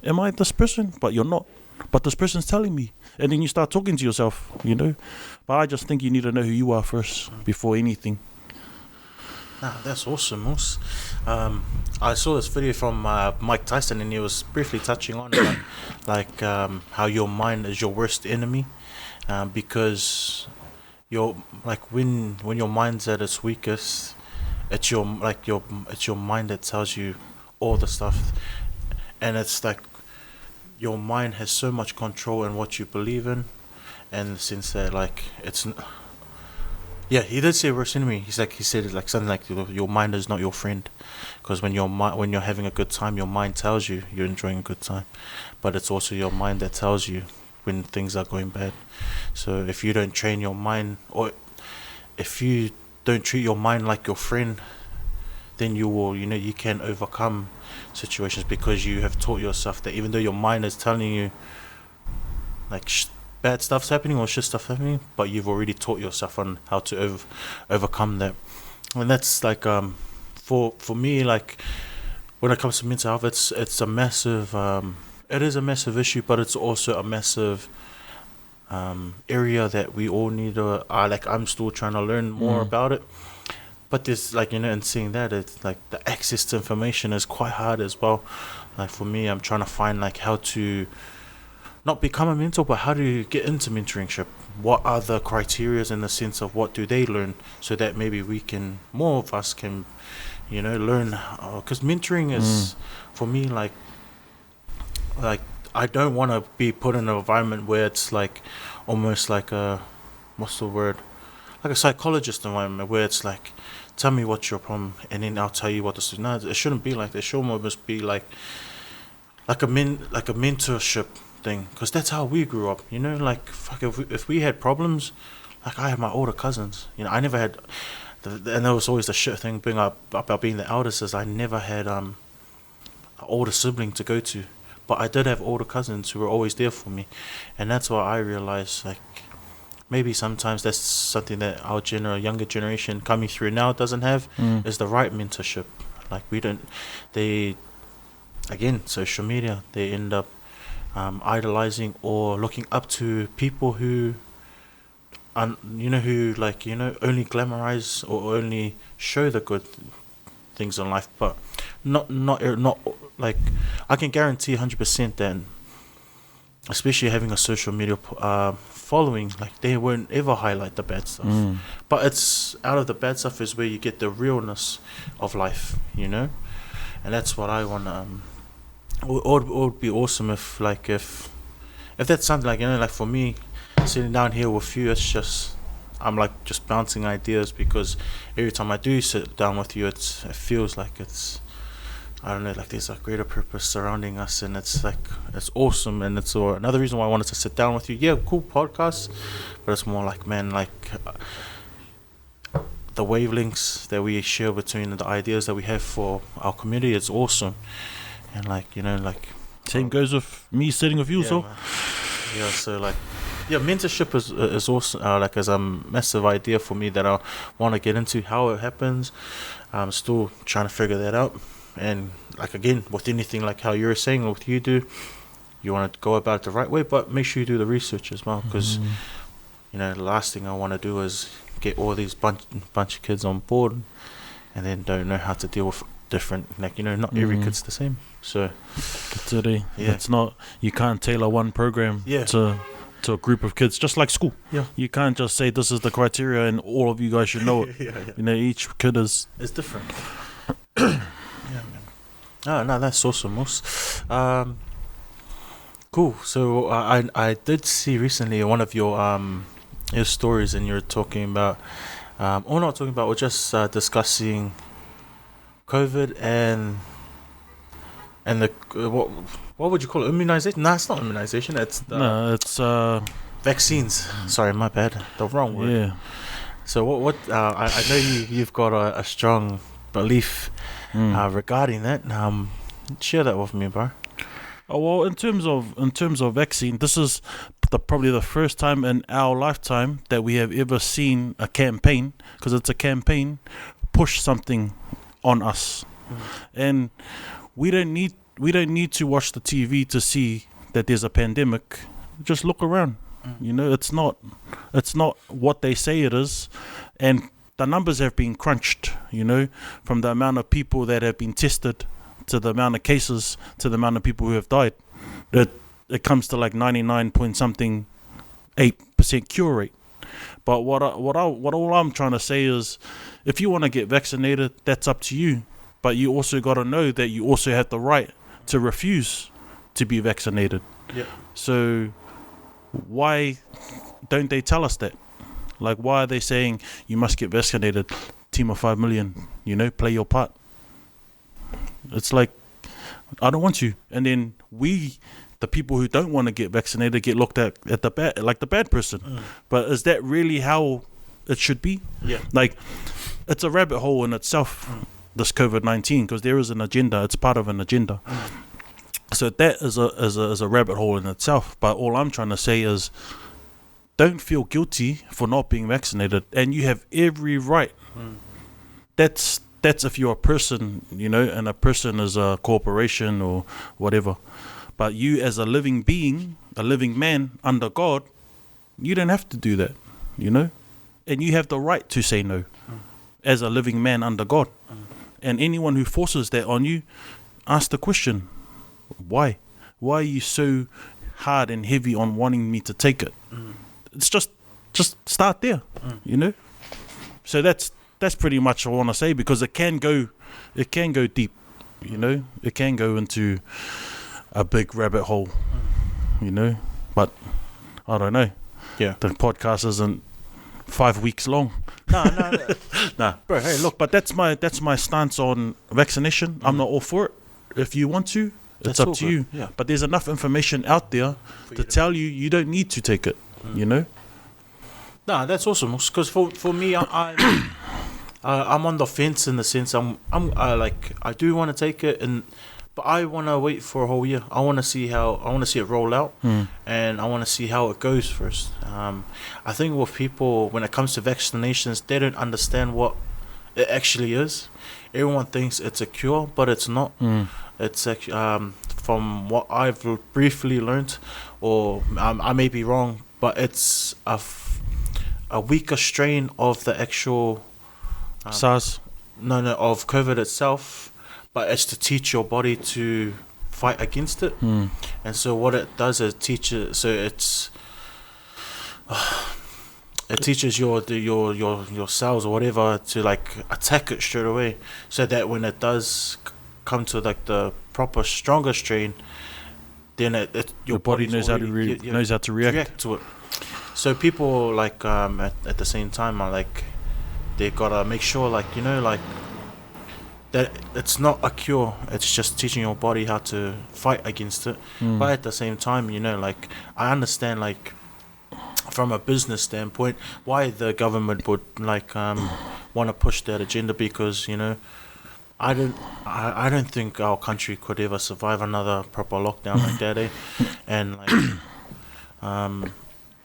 B: am I this person? But you're not. But this person's telling me. And then you start talking to yourself, But I just think you need to know who you are first before anything.
A: That's awesome, Moose. I saw this video from Mike Tyson, and he was briefly touching on it, like how your mind is your worst enemy, because when your mind's at its weakest, it's your mind that tells you all the stuff, and it's like your mind has so much control in what you believe in, and since that, like, it's. Yeah, he did say worst enemy. He said like something like your mind is not your friend, because when you're having a good time, your mind tells you you're enjoying a good time, but it's also your mind that tells you when things are going bad. So if you don't train your mind, or if you don't treat your mind like your friend, then you will, you can overcome situations, because you have taught yourself that even though your mind is telling you like bad stuff's happening or shit stuff happening, but you've already taught yourself on how to overcome that. And that's like for me, like when it comes to mental health, it's a massive it is a massive issue, but it's also a massive area that we all need to I'm still trying to learn more about it. But there's in seeing that, it's like the access to information is quite hard as well. Like for me, I'm trying to find how to not become a mentor, but how do you get into mentoringship? What are the criterias in the sense of what do they learn, so that maybe more of us can, learn? Because mentoring is, for me, like I don't want to be put in an environment where it's like almost like what's the word? Like a psychologist environment where it's like, tell me what's your problem and then I'll tell you what this is. No, it shouldn't be like that. It should almost be like a mentorship thing, because that's how we grew up. Like fuck, if we had problems, like I had my older cousins. I never had, and there was always the shit thing being about being the eldest, is I never had an older sibling to go to, but I did have older cousins who were always there for me, and that's why I realized like maybe sometimes that's something that our younger generation coming through now doesn't have, is the right mentorship. Like again, social media, they end up idolizing or looking up to people who only glamorize or only show the good things in life, but not like, I can guarantee 100% that, especially having a social media following, like they won't ever highlight the bad stuff, but it's out of the bad stuff is where you get the realness of life, and that's what I want to it would be awesome if that's something like, like for me, sitting down here with you, it's just, I'm like just bouncing ideas, because every time I do sit down with you, it feels like it's, I don't know, like there's a greater purpose surrounding us, and it's like, it's awesome. And it's another reason why I wanted to sit down with you. Yeah, cool podcast, but it's more like, man, like the wavelengths that we share between the ideas that we have for our community is awesome. And like,
B: same goes with me sitting with you,
A: yeah,
B: so
A: man. Yeah, so like, yeah, mentorship is awesome. Like, as a massive idea for me that I want to get into. How it happens, I'm still trying to figure that out. And like, again, with anything, like how you were saying, what you do, you want to go about it the right way, but make sure you do the research as well, because the last thing I want to do is get all these bunch of kids on board and then don't know how to deal with different, like, not every kid's the same. So
B: that's it, eh? Yeah. It's not, you can't tailor one program to a group of kids, just like school.
A: Yeah,
B: you can't just say this is the criteria and all of you guys should know it.
A: yeah.
B: Each kid is
A: different. Yeah, man. Oh no, that's awesome, Moss. Cool. So I did see recently one of your stories, and you're talking about or not talking about, we're just discussing COVID and the what would you call it? Immunization? No, it's not immunization. It's vaccines. Sorry, my bad. The wrong word.
B: Yeah.
A: So what? I know you've got a strong belief regarding that. Share that with me, bro.
B: Oh, well, in terms of vaccine, this is probably the first time in our lifetime that we have ever seen a campaign, because it's a campaign, push something on us, and we don't need to watch the TV to see that there's a pandemic. Just look around. It's not what they say it is, and the numbers have been crunched. From the amount of people that have been tested, to the amount of cases, to the amount of people who have died, it comes to like 99 point something 8% cure rate. But what all I'm trying to say is, if you want to get vaccinated, that's up to you. But you also got to know that you also have the right to refuse to be vaccinated.
A: Yeah.
B: So why don't they tell us that? Like, why are they saying you must get vaccinated? Team of 5 million, play your part. It's like, I don't want you. And then the people who don't want to get vaccinated, get looked at the bad person. But is that really how it should be?
A: Yeah.
B: Like, it's a rabbit hole in itself, this COVID-19, because there is an agenda. It's part of an agenda. So that is a rabbit hole in itself. But all I'm trying to say is, don't feel guilty for not being vaccinated, and you have every right. That's if you're a person, and a person is a corporation or whatever. But you, as a living being, a living man under God, you don't have to do that, and you have the right to say no as a living man under God. And anyone who forces that on you, ask the question, why? Why are you so hard and heavy on wanting me to take it. It's just start there, you know. So that's pretty much what I want to say, because it can go deep, you know. It can go into a big rabbit hole, you know. But I don't know.
A: Yeah.
B: The podcast isn't 5 weeks long.
A: No.
B: Nah, bro. Hey, look, but that's my stance on vaccination. I'm not all for it. If you want to, it's up to you.
A: Yeah.
B: But there's enough information out there to tell you don't need to take it. You know.
A: No, that's awesome. Because for me, I'm on the fence in the sense I do want to take it, but I want to wait for a whole year. I want to see it roll out, and I want to see how it goes first. I think with people, when it comes to vaccinations, they don't understand what it actually is. Everyone thinks it's a cure, but it's not. It's actually, from what I've briefly learned, or I may be wrong, but it's a weaker strain of the actual
B: SARS.
A: No, of COVID itself, but it's to teach your body to fight against it. And so what it does is it teaches your cells or whatever to like attack it straight away, so that when it does come to like the proper stronger strain, then your body
B: knows how to react
A: to it. So people like at the same time are like, they gotta make sure, like, you know, like that it's not a cure. It's just teaching your body how to fight against it. But at the same time, you know, like I understand, like from a business standpoint, why the government would like want to push that agenda, because, you know, I don't think our country could ever survive another proper lockdown like that, eh? And like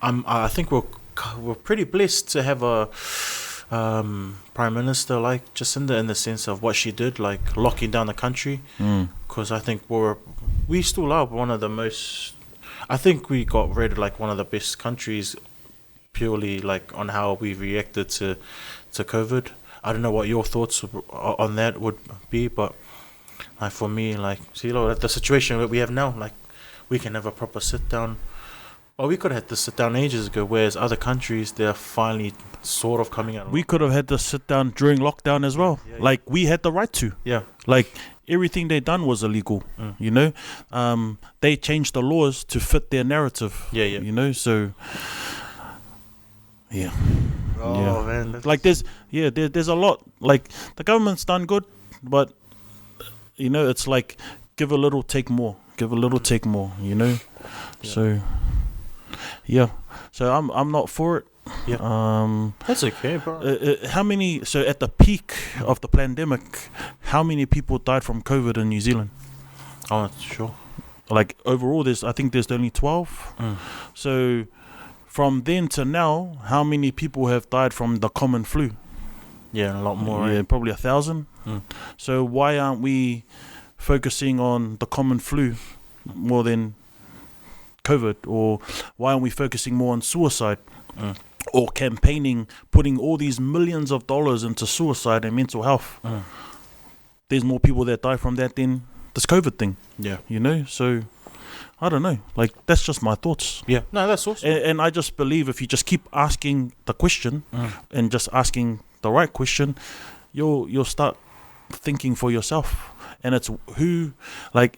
A: I think we're pretty blessed to have a Prime Minister like Jacinda, in the sense of what she did, like locking down the country. Because I think we still are one of the most. I think we got rated like one of the best countries, purely like on how we reacted to COVID. I don't know what your thoughts on that would be, but like for me, like, see, look, the situation that we have now, like we can have a proper sit down. Well, we could have had to sit down ages ago, whereas other countries, they're finally sort of coming out.
B: We could have had to sit down during lockdown as well. Yeah. Like, we had the right to.
A: Yeah.
B: Like, everything they done was illegal, you know? They changed the laws to fit their narrative.
A: Yeah.
B: You know, so... Yeah.
A: Oh, man.
B: Like, there's a lot. Like, the government's done good, but, you know, it's like, give a little, take more. Give a little, take more, you know? Yeah. So... Yeah, so I'm not for it.
A: Yeah, that's okay, bro.
B: How many? So at the peak of the pandemic, how many people died from COVID in New Zealand?
A: Oh, sure.
B: Like overall, I think there's only 12. So from then to now, how many people have died from the common flu?
A: Yeah, a lot more.
B: Yeah,
A: right?
B: Probably 1,000. So why aren't we focusing on the common flu more than COVID? Or why aren't we focusing more on suicide or campaigning, putting all these millions of dollars into suicide and mental health? There's more people that die from that than this COVID thing.
A: Yeah,
B: you know, so I don't know, like that's just my thoughts.
A: Yeah, no, that's awesome.
B: And I just believe if you just keep asking the question and just asking the right question, you'll start thinking for yourself. And it's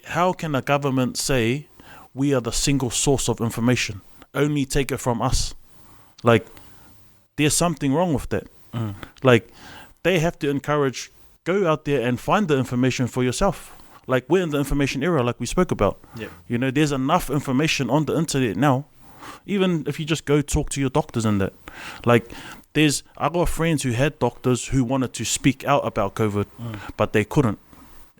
B: how can a government say we are the single source of information, only take it from us? Like, there's something wrong with that. Like, they have to encourage, go out there and find the information for yourself. Like, we're in the information era, like we spoke about.
A: Yeah.
B: You know, there's enough information on the internet now. Even if you just go talk to your doctors and that. Like, I got friends who had doctors who wanted to speak out about COVID, but they couldn't.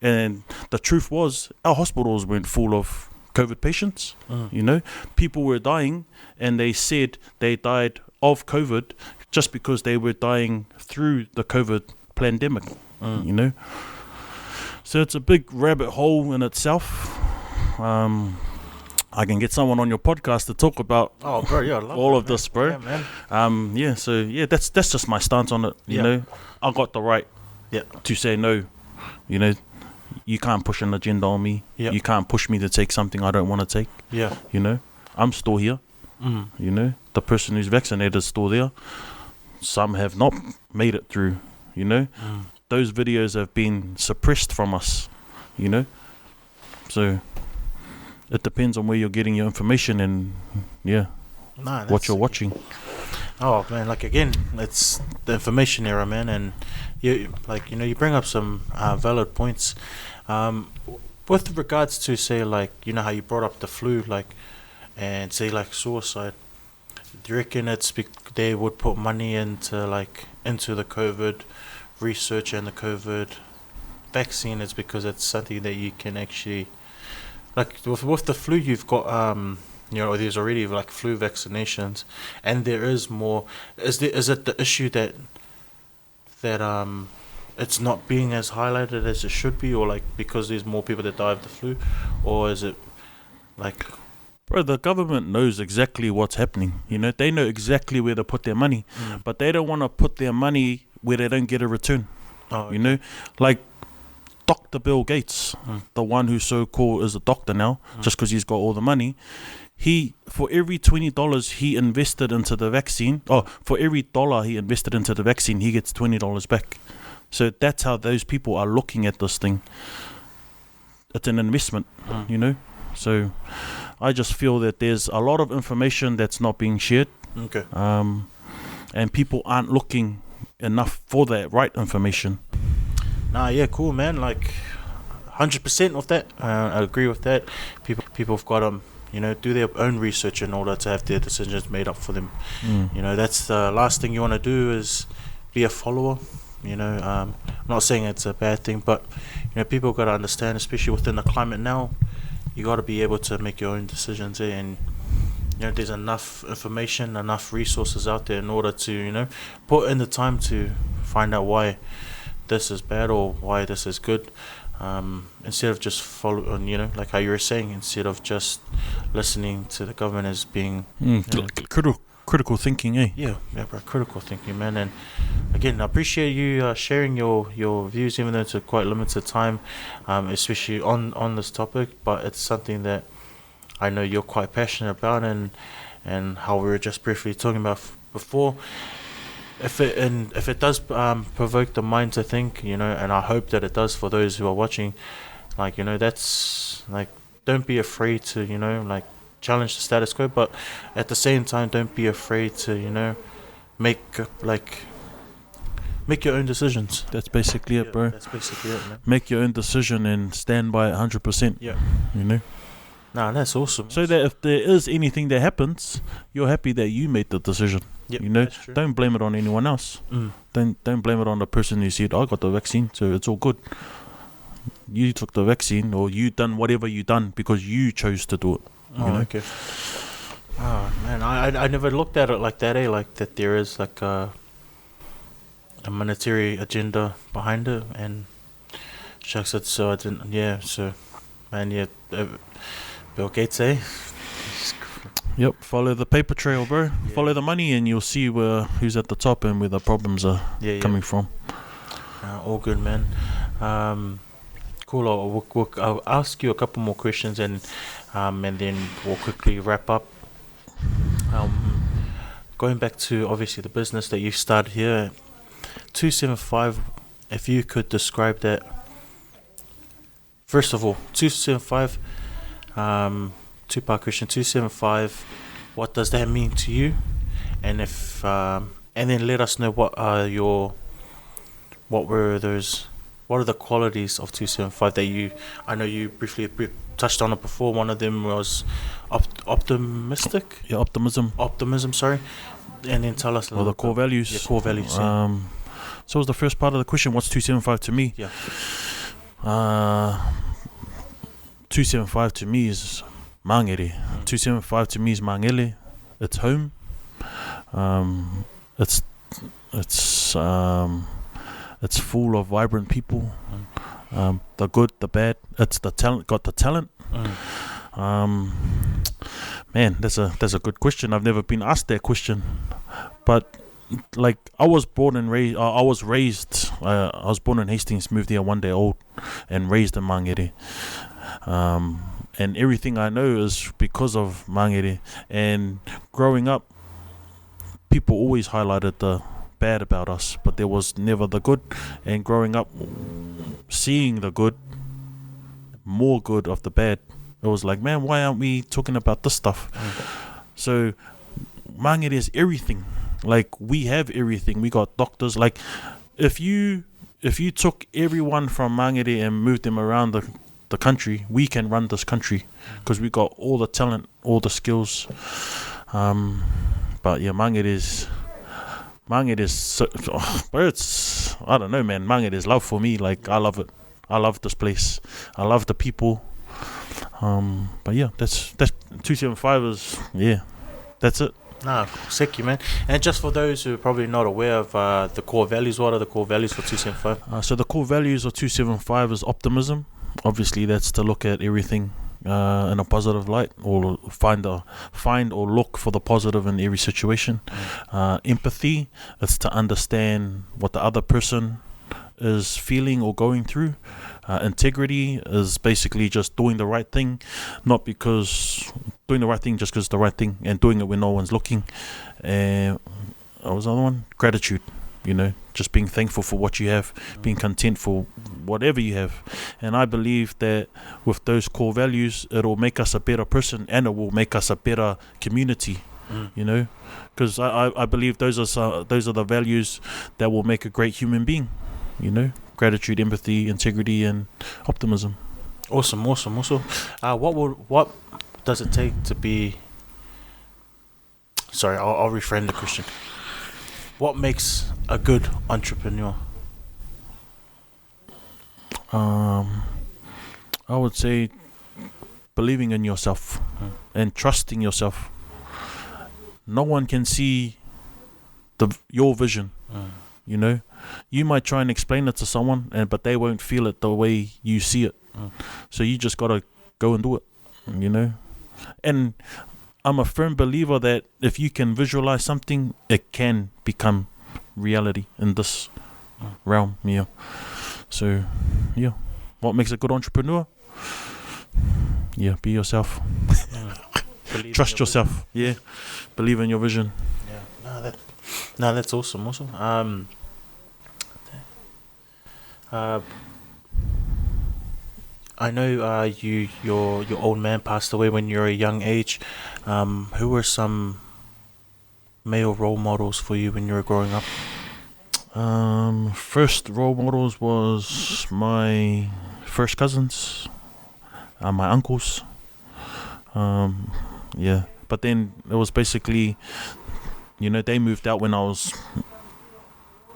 B: And the truth was, our hospitals weren't full of COVID patients. You know, people were dying, and they said they died of COVID just because they were dying through the COVID pandemic. You know, so it's a big rabbit hole in itself. I can get someone on your podcast to talk about all of this, bro.
A: Yeah, man.
B: So that's just my stance on it. You know, I got the right to say no. You know, you can't push an agenda on me. You can't push me to take something I don't want to take.
A: Yeah.
B: You know? I'm still here. You know, the person who's vaccinated is still there. Some have not made it through, you know. Those videos have been suppressed from us, you know. So it depends on where you're getting your information and, what you're watching.
A: Oh, man, like, again, it's the information era, man, and you bring up some valid points. With regards to, say, like, you know how you brought up the flu, like, and say, like, suicide, do you reckon they would put money into the COVID research and the COVID vaccine? It's because it's something that you can actually, like, with the flu, you've got there's already like flu vaccinations, and there is more. Is it the issue that it's not being as highlighted as it should be, or like because there's more people that die of the flu, or is it like?
B: Bro, the government knows exactly what's happening. You know, they know exactly where to put their money, but they don't want to put their money where they don't get a return.
A: Oh, okay.
B: You know, like Dr. Bill Gates, the one who so-called is a doctor now, just because he's got all the money. He, for every $20 he invested into the vaccine, for every dollar he invested into the vaccine, he gets $20 back. So that's how those people are looking at this thing. It's an investment, you know. So I just feel that there's a lot of information that's not being shared.
A: Okay.
B: And people aren't looking enough for that right information.
A: Nah, yeah, cool, man. Like, 100% of that. I agree with that. People have got to, do their own research in order to have their decisions made up for them. You know, that's the last thing you want to do is be a follower. You know, I'm not saying it's a bad thing, but people got to understand, especially within the climate now, you got to be able to make your own decisions, and there's enough information, enough resources out there in order to put in the time to find out why this is bad or why this is good, instead of just like how you were saying, instead of just listening to the government as being
B: critical thinking, eh?
A: Yeah, bro, critical thinking, man. And again, I appreciate you sharing your views, even though it's a quite limited time, especially on this topic. But it's something that I know you're quite passionate about, and how we were just briefly talking about before. If it does provoke the mind to think, and I hope that it does for those who are watching, like, that's like, don't be afraid to challenge the status quo, but at the same time, don't be afraid to make your own decisions.
B: That's basically it, bro.
A: That's basically it, man.
B: Make your own decision and stand by it 100%.
A: Yeah.
B: Nah,
A: that's awesome.
B: So that if there is anything that happens, you're happy that you made the decision.
A: That's true.
B: Don't blame it on anyone else. Don't blame it on the person who said, I got the vaccine, so it's all good. You took the vaccine, or you done whatever you done because you chose to do it.
A: Okay. Oh, man, I never looked at it like that, like that there is like a monetary agenda behind it, and shucks it, so I didn't, so, man, Bill Gates,
B: Yep, follow the paper trail, bro. Follow the money, and you'll see who's at the top and where the problems are coming from.
A: All good, man. Cool. I'll ask you a couple more questions, and then we'll quickly wrap up. Going back to obviously the business that you started here, 275. If you could describe that. First of all, 275. Two-part question. 275. What does that mean to you? And if and then let us know what are the qualities of 275 that I know you briefly touched on it before. One of them was optimistic.
B: Yeah, optimism.
A: Optimism, sorry. And then tell us a little
B: the core values.
A: Yeah, core values.
B: So was the first part of the question, what's 275 to me?
A: Yeah.
B: 275 to me is Mangere. 275 to me is Mangere. It's home. It's full of vibrant people. The good, the bad. It's the talent. Got the talent. Man, that's a good question. I've never been asked that question, but like I was born and raised. I was born in Hastings, moved here one day old, and raised in Mangere. And everything I know is because of Mangere. And growing up, people always highlighted the bad about us, but there was never the good. And growing up, seeing the good, more good of the bad, it was like, man, why aren't we talking about this stuff? So Mangere is everything. Like, we have everything. We got doctors. Like, if you took everyone from Mangere and moved them around the country, we can run this country because we got all the talent, all the skills. But yeah, Mangere is so, it's, I don't know, man. Mangere is love for me. Like, I love it. I love this place. I love the people. But yeah, that's 275 is, yeah, that's it.
A: Nah, sick, you man. And just for those who are probably not aware of the core values, what are the core values for 275?
B: So the core values of 275 is optimism. Obviously, that's to look at everything in a positive light, or find or look for the positive in every situation. Empathy is to understand what the other person is feeling or going through. Integrity is basically just doing the right thing, not because doing the right thing just because it's the right thing, and doing it when no one's looking. And what was the other one? Gratitude. Just being thankful for what you have, being content for whatever you have. And I believe that with those core values, it'll make us a better person, and it will make us a better community. Because I believe those are the values that will make a great human being. Gratitude, empathy, integrity, and optimism.
A: Awesome. What does it take to be? Sorry, I'll reframe the question. What makes a good entrepreneur?
B: I would say believing in yourself and trusting yourself. No one can see your vision. You might try and explain it to someone, but they won't feel it the way you see it. So you just gotta go and do it. And I'm a firm believer that if you can visualize something, it can become reality in this realm. So what makes a good entrepreneur? Be yourself. Trust yourself. Believe in your vision.
A: That's awesome. I know your old man passed away when you were a young age. Who were some male role models for you when you were growing up?
B: First role models was my first cousins, my uncles. But then it was basically, they moved out when I was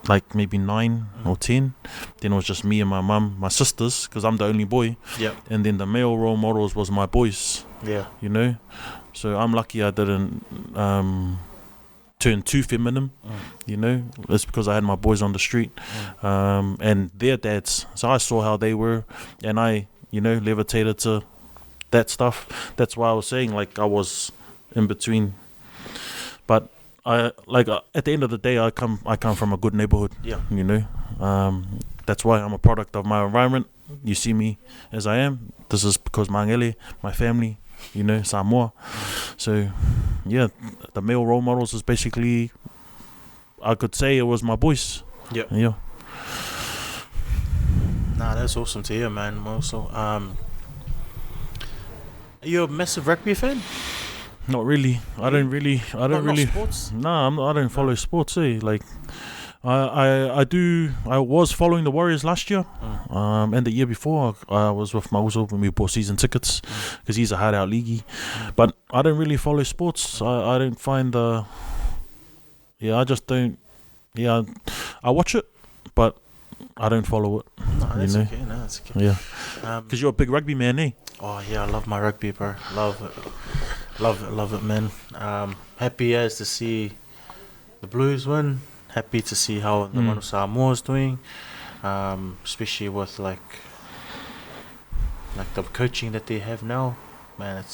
B: like maybe 9 or 10. Then it was just me and my mum, my sisters, because I'm the only boy. And then the male role models was my boys. So I'm lucky I didn't turn too feminine. It's because I had my boys on the street and their dads. So I saw how they were, and I levitated to that stuff. That's why I was saying, like, I was in between. But at the end of the day, I come from a good neighborhood. That's why I'm a product of my environment. You see me as I am. This is because Mangere, my family, Samoa. So the male role models is basically, I could say it was my boys.
A: Nah, that's awesome to hear, man. Also, are you a massive rugby fan?
B: Not really. I don't really.
A: Sports?
B: Nah, I don't follow sports. Like, I was following the Warriors last year, and the year before I was with Maguia when we bought season tickets because he's a hard out leaguey. But I don't really follow sports. I don't find I just don't. I watch it, but I don't follow it.
A: No, that's okay.
B: Yeah. Because you're a big rugby man, eh?
A: Oh yeah, I love my rugby, bro. Love it, man. Happy as to see the Blues win. Happy to see how the one of Samoa is doing, especially with like the coaching that they have now. Man,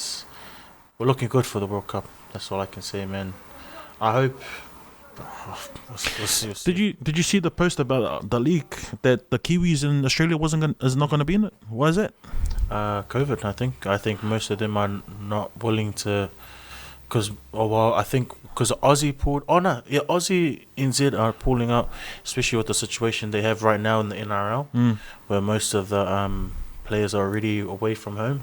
A: we're looking good for the World Cup. That's all I can say, man. I hope. We'll see.
B: Did you see the post about the league that the Kiwis in Australia is not going to be in it? Why is that?
A: COVID. I think most of them are not willing to, because I think because Aussie pulled. Oh no, yeah, Aussie NZ are pulling out, especially with the situation they have right now in the NRL, where most of the players are already away from home.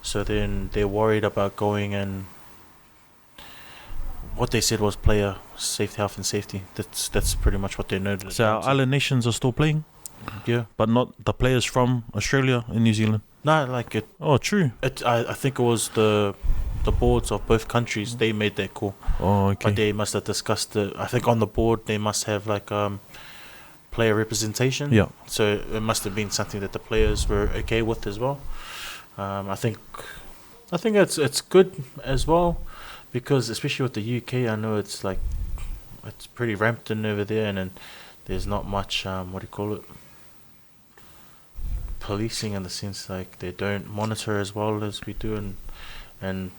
A: So then they're worried about going, and what they said was player safety, health and safety. That's pretty much what they noted.
B: So our island nations are still playing,
A: Yeah.
B: but not the players from Australia and New Zealand.
A: No, like it.
B: Oh, true.
A: I think it was the boards of both countries. They made that call,
B: Oh, okay.
A: but they must have discussed it. I think on the board they must have like player representation.
B: Yeah.
A: So it must have been something that the players were okay with as well. I think it's good as well, because especially with the UK, I know it's like it's pretty ramped in over there, and then there's not much what do you call it, policing, in the sense like they don't monitor as well as we do, and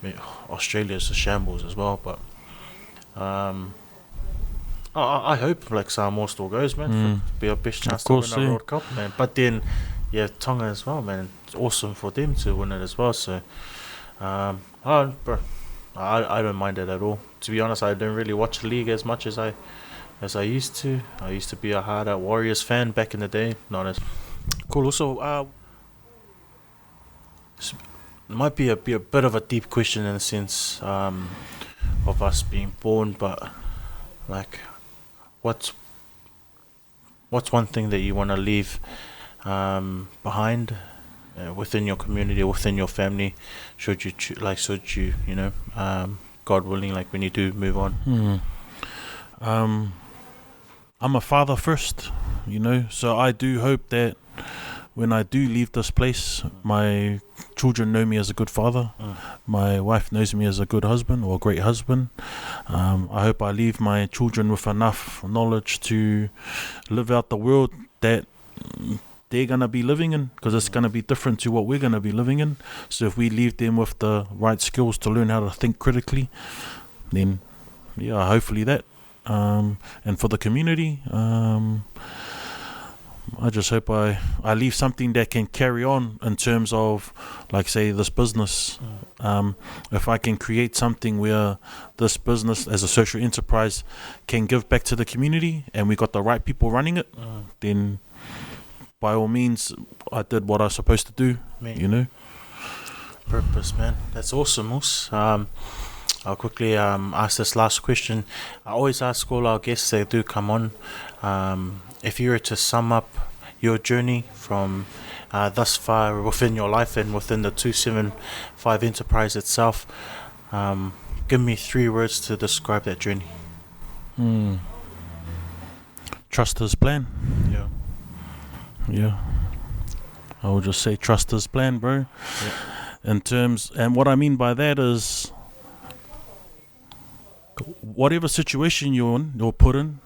A: Australia's a shambles as well. But I hope like Samoa still goes, man. For be our best chance to win the World Cup, man. But then Tonga as well, man. It's awesome for them to win it as well. So bro, I don't mind it at all. To be honest, I don't really watch the league as much as I used to. I used to be a hard-out Warriors fan back in the day. Not as cool. Also, it might be a bit of a deep question in the sense of us being born, but like, what's one thing that you want to leave behind within your community, within your family, should you God willing, like when you do move on?
B: I'm a father first, so I do hope that when I do leave this place, my children know me as a good father. My wife knows me as a good husband, or a great husband. I hope I leave my children with enough knowledge to live out the world that they're going to be living in, because it's going to be different to what we're going to be living in. So if we leave them with the right skills to learn how to think critically, then hopefully that. And for the community, I just hope I leave something that can carry on in terms of, like, say, this business. If I can create something where this business as a social enterprise can give back to the community, and we got the right people running it, then by all means, I did what I was supposed to do,
A: Purpose, man. That's awesome, Moose. I'll quickly ask this last question. I always ask all our guests that do come on, if you were to sum up your journey from thus far within your life and within the 275 enterprise itself, give me 3 words to describe that journey.
B: Trust His plan. Yeah. I would just say trust His plan, bro. In terms, and what I mean by that is, whatever situation you're in, you're put in,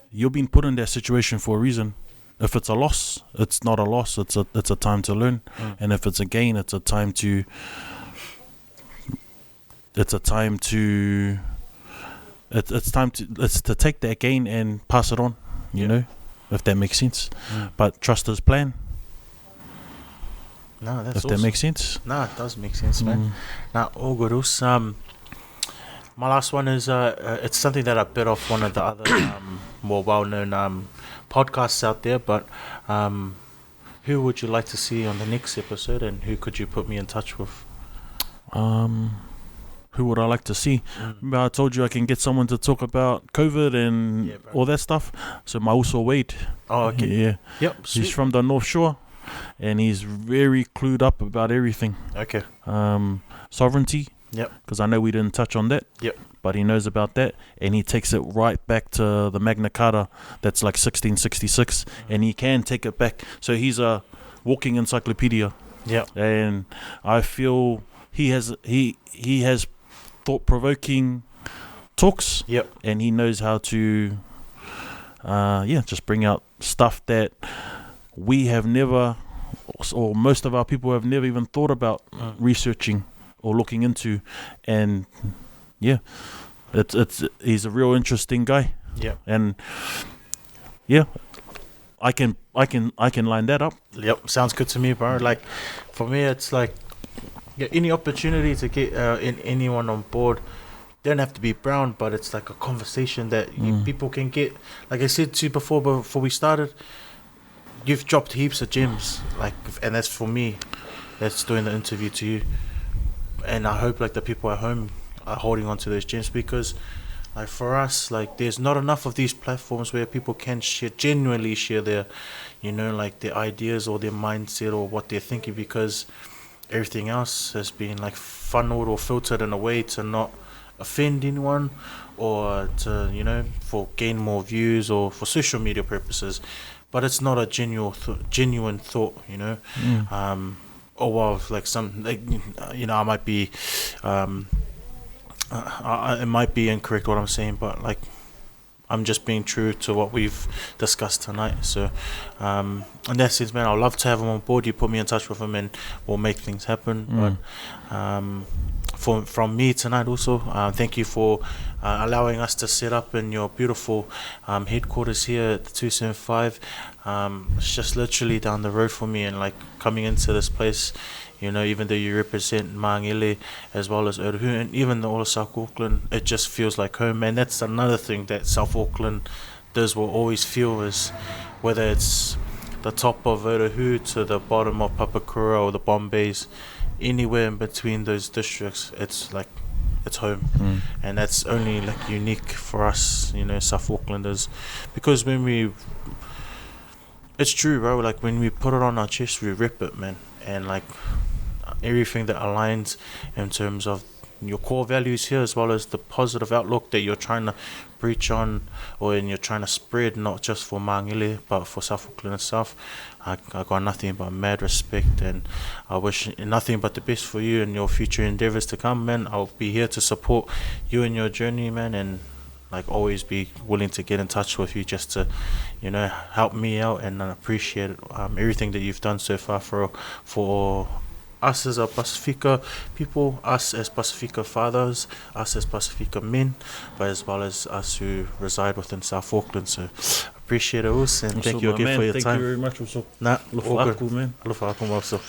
B: you've been put in that situation for a reason. If it's a loss, it's not a loss. It's a time to learn, and if it's a gain, it's time to take that gain and pass it on. You know, if that makes sense. But trust His plan.
A: No, that's
B: awesome. That makes sense.
A: No, it does make sense, man. Now, all good. My last one is it's something that I bit off one of the other more well-known podcasts out there, but who would you like to see on the next episode, and who could you put me in touch with?
B: Who would I like to see? Remember I told you I can get someone to talk about COVID and all that stuff? So Mauso Wade.
A: Oh, okay.
B: Yeah.
A: Yep.
B: He's from the North Shore, and he's very clued up about everything.
A: Okay.
B: Sovereignty.
A: Yep.
B: Because I know we didn't touch on that.
A: Yep.
B: But he knows about that, and he takes it right back to the Magna Carta. That's like 1666, and he can take it back. So he's a walking encyclopedia.
A: Yeah.
B: And I feel he has thought-provoking talks.
A: Yep.
B: And he knows how to just bring out stuff that we have never, or most of our people have never even thought about researching or looking into. And he's a real interesting guy.
A: Yeah.
B: And I can line that up.
A: Yep, sounds good to me, bro. Like, for me, it's like, yeah, any opportunity to get anyone on board. Don't have to be brown, but it's like a conversation that people can get. Like I said to you before we started, you've dropped heaps of gems, like, and that's for me. That's doing the interview to you, and I hope like the people at home are holding on to those gems, because, like, for us, like, there's not enough of these platforms where people can genuinely share their, like, their ideas or their mindset or what they're thinking, because everything else has been like funneled or filtered in a way to not offend anyone, or to, for gain more views or for social media purposes. But it's not a genuine thought, or well, like some, like, I might be it might be incorrect what I'm saying, but like, I'm just being true to what we've discussed tonight. So, in that sense, man, I'd love to have him on board. You put me in touch with him, and we'll make things happen. But from me tonight also, thank you for allowing us to set up in your beautiful headquarters here at the 275. It's just literally down the road for me, and like, coming into this place, even though you represent Mangere as well as Orohu, and even all of South Auckland, it just feels like home. And that's another thing that South Auckland does, will always feel, is whether it's the top of Orohu to the bottom of Papakura or the Bombays, anywhere in between those districts, it's like, it's home. And that's only like unique for us, South Aucklanders, because it's true, bro, like, when we put it on our chest, we rip it, man. And like, everything that aligns in terms of your core values here, as well as the positive outlook that you're trying to preach on, or you're trying to spread, not just for Mangere but for South Auckland itself. I got nothing but mad respect, and I wish nothing but the best for you and your future endeavours to come, man. I'll be here to support you in your journey, man, and like, always be willing to get in touch with you, just to, help me out. And I appreciate everything that you've done so far for us as a Pasifika people, us as Pasifika fathers, us as Pasifika men, but as well as us who reside within South Auckland. So appreciate it, Us, and thank you again for your time.
B: Thank you very much, also.
A: Nah,
B: Alofa aku, man.
A: Alofa aku, also.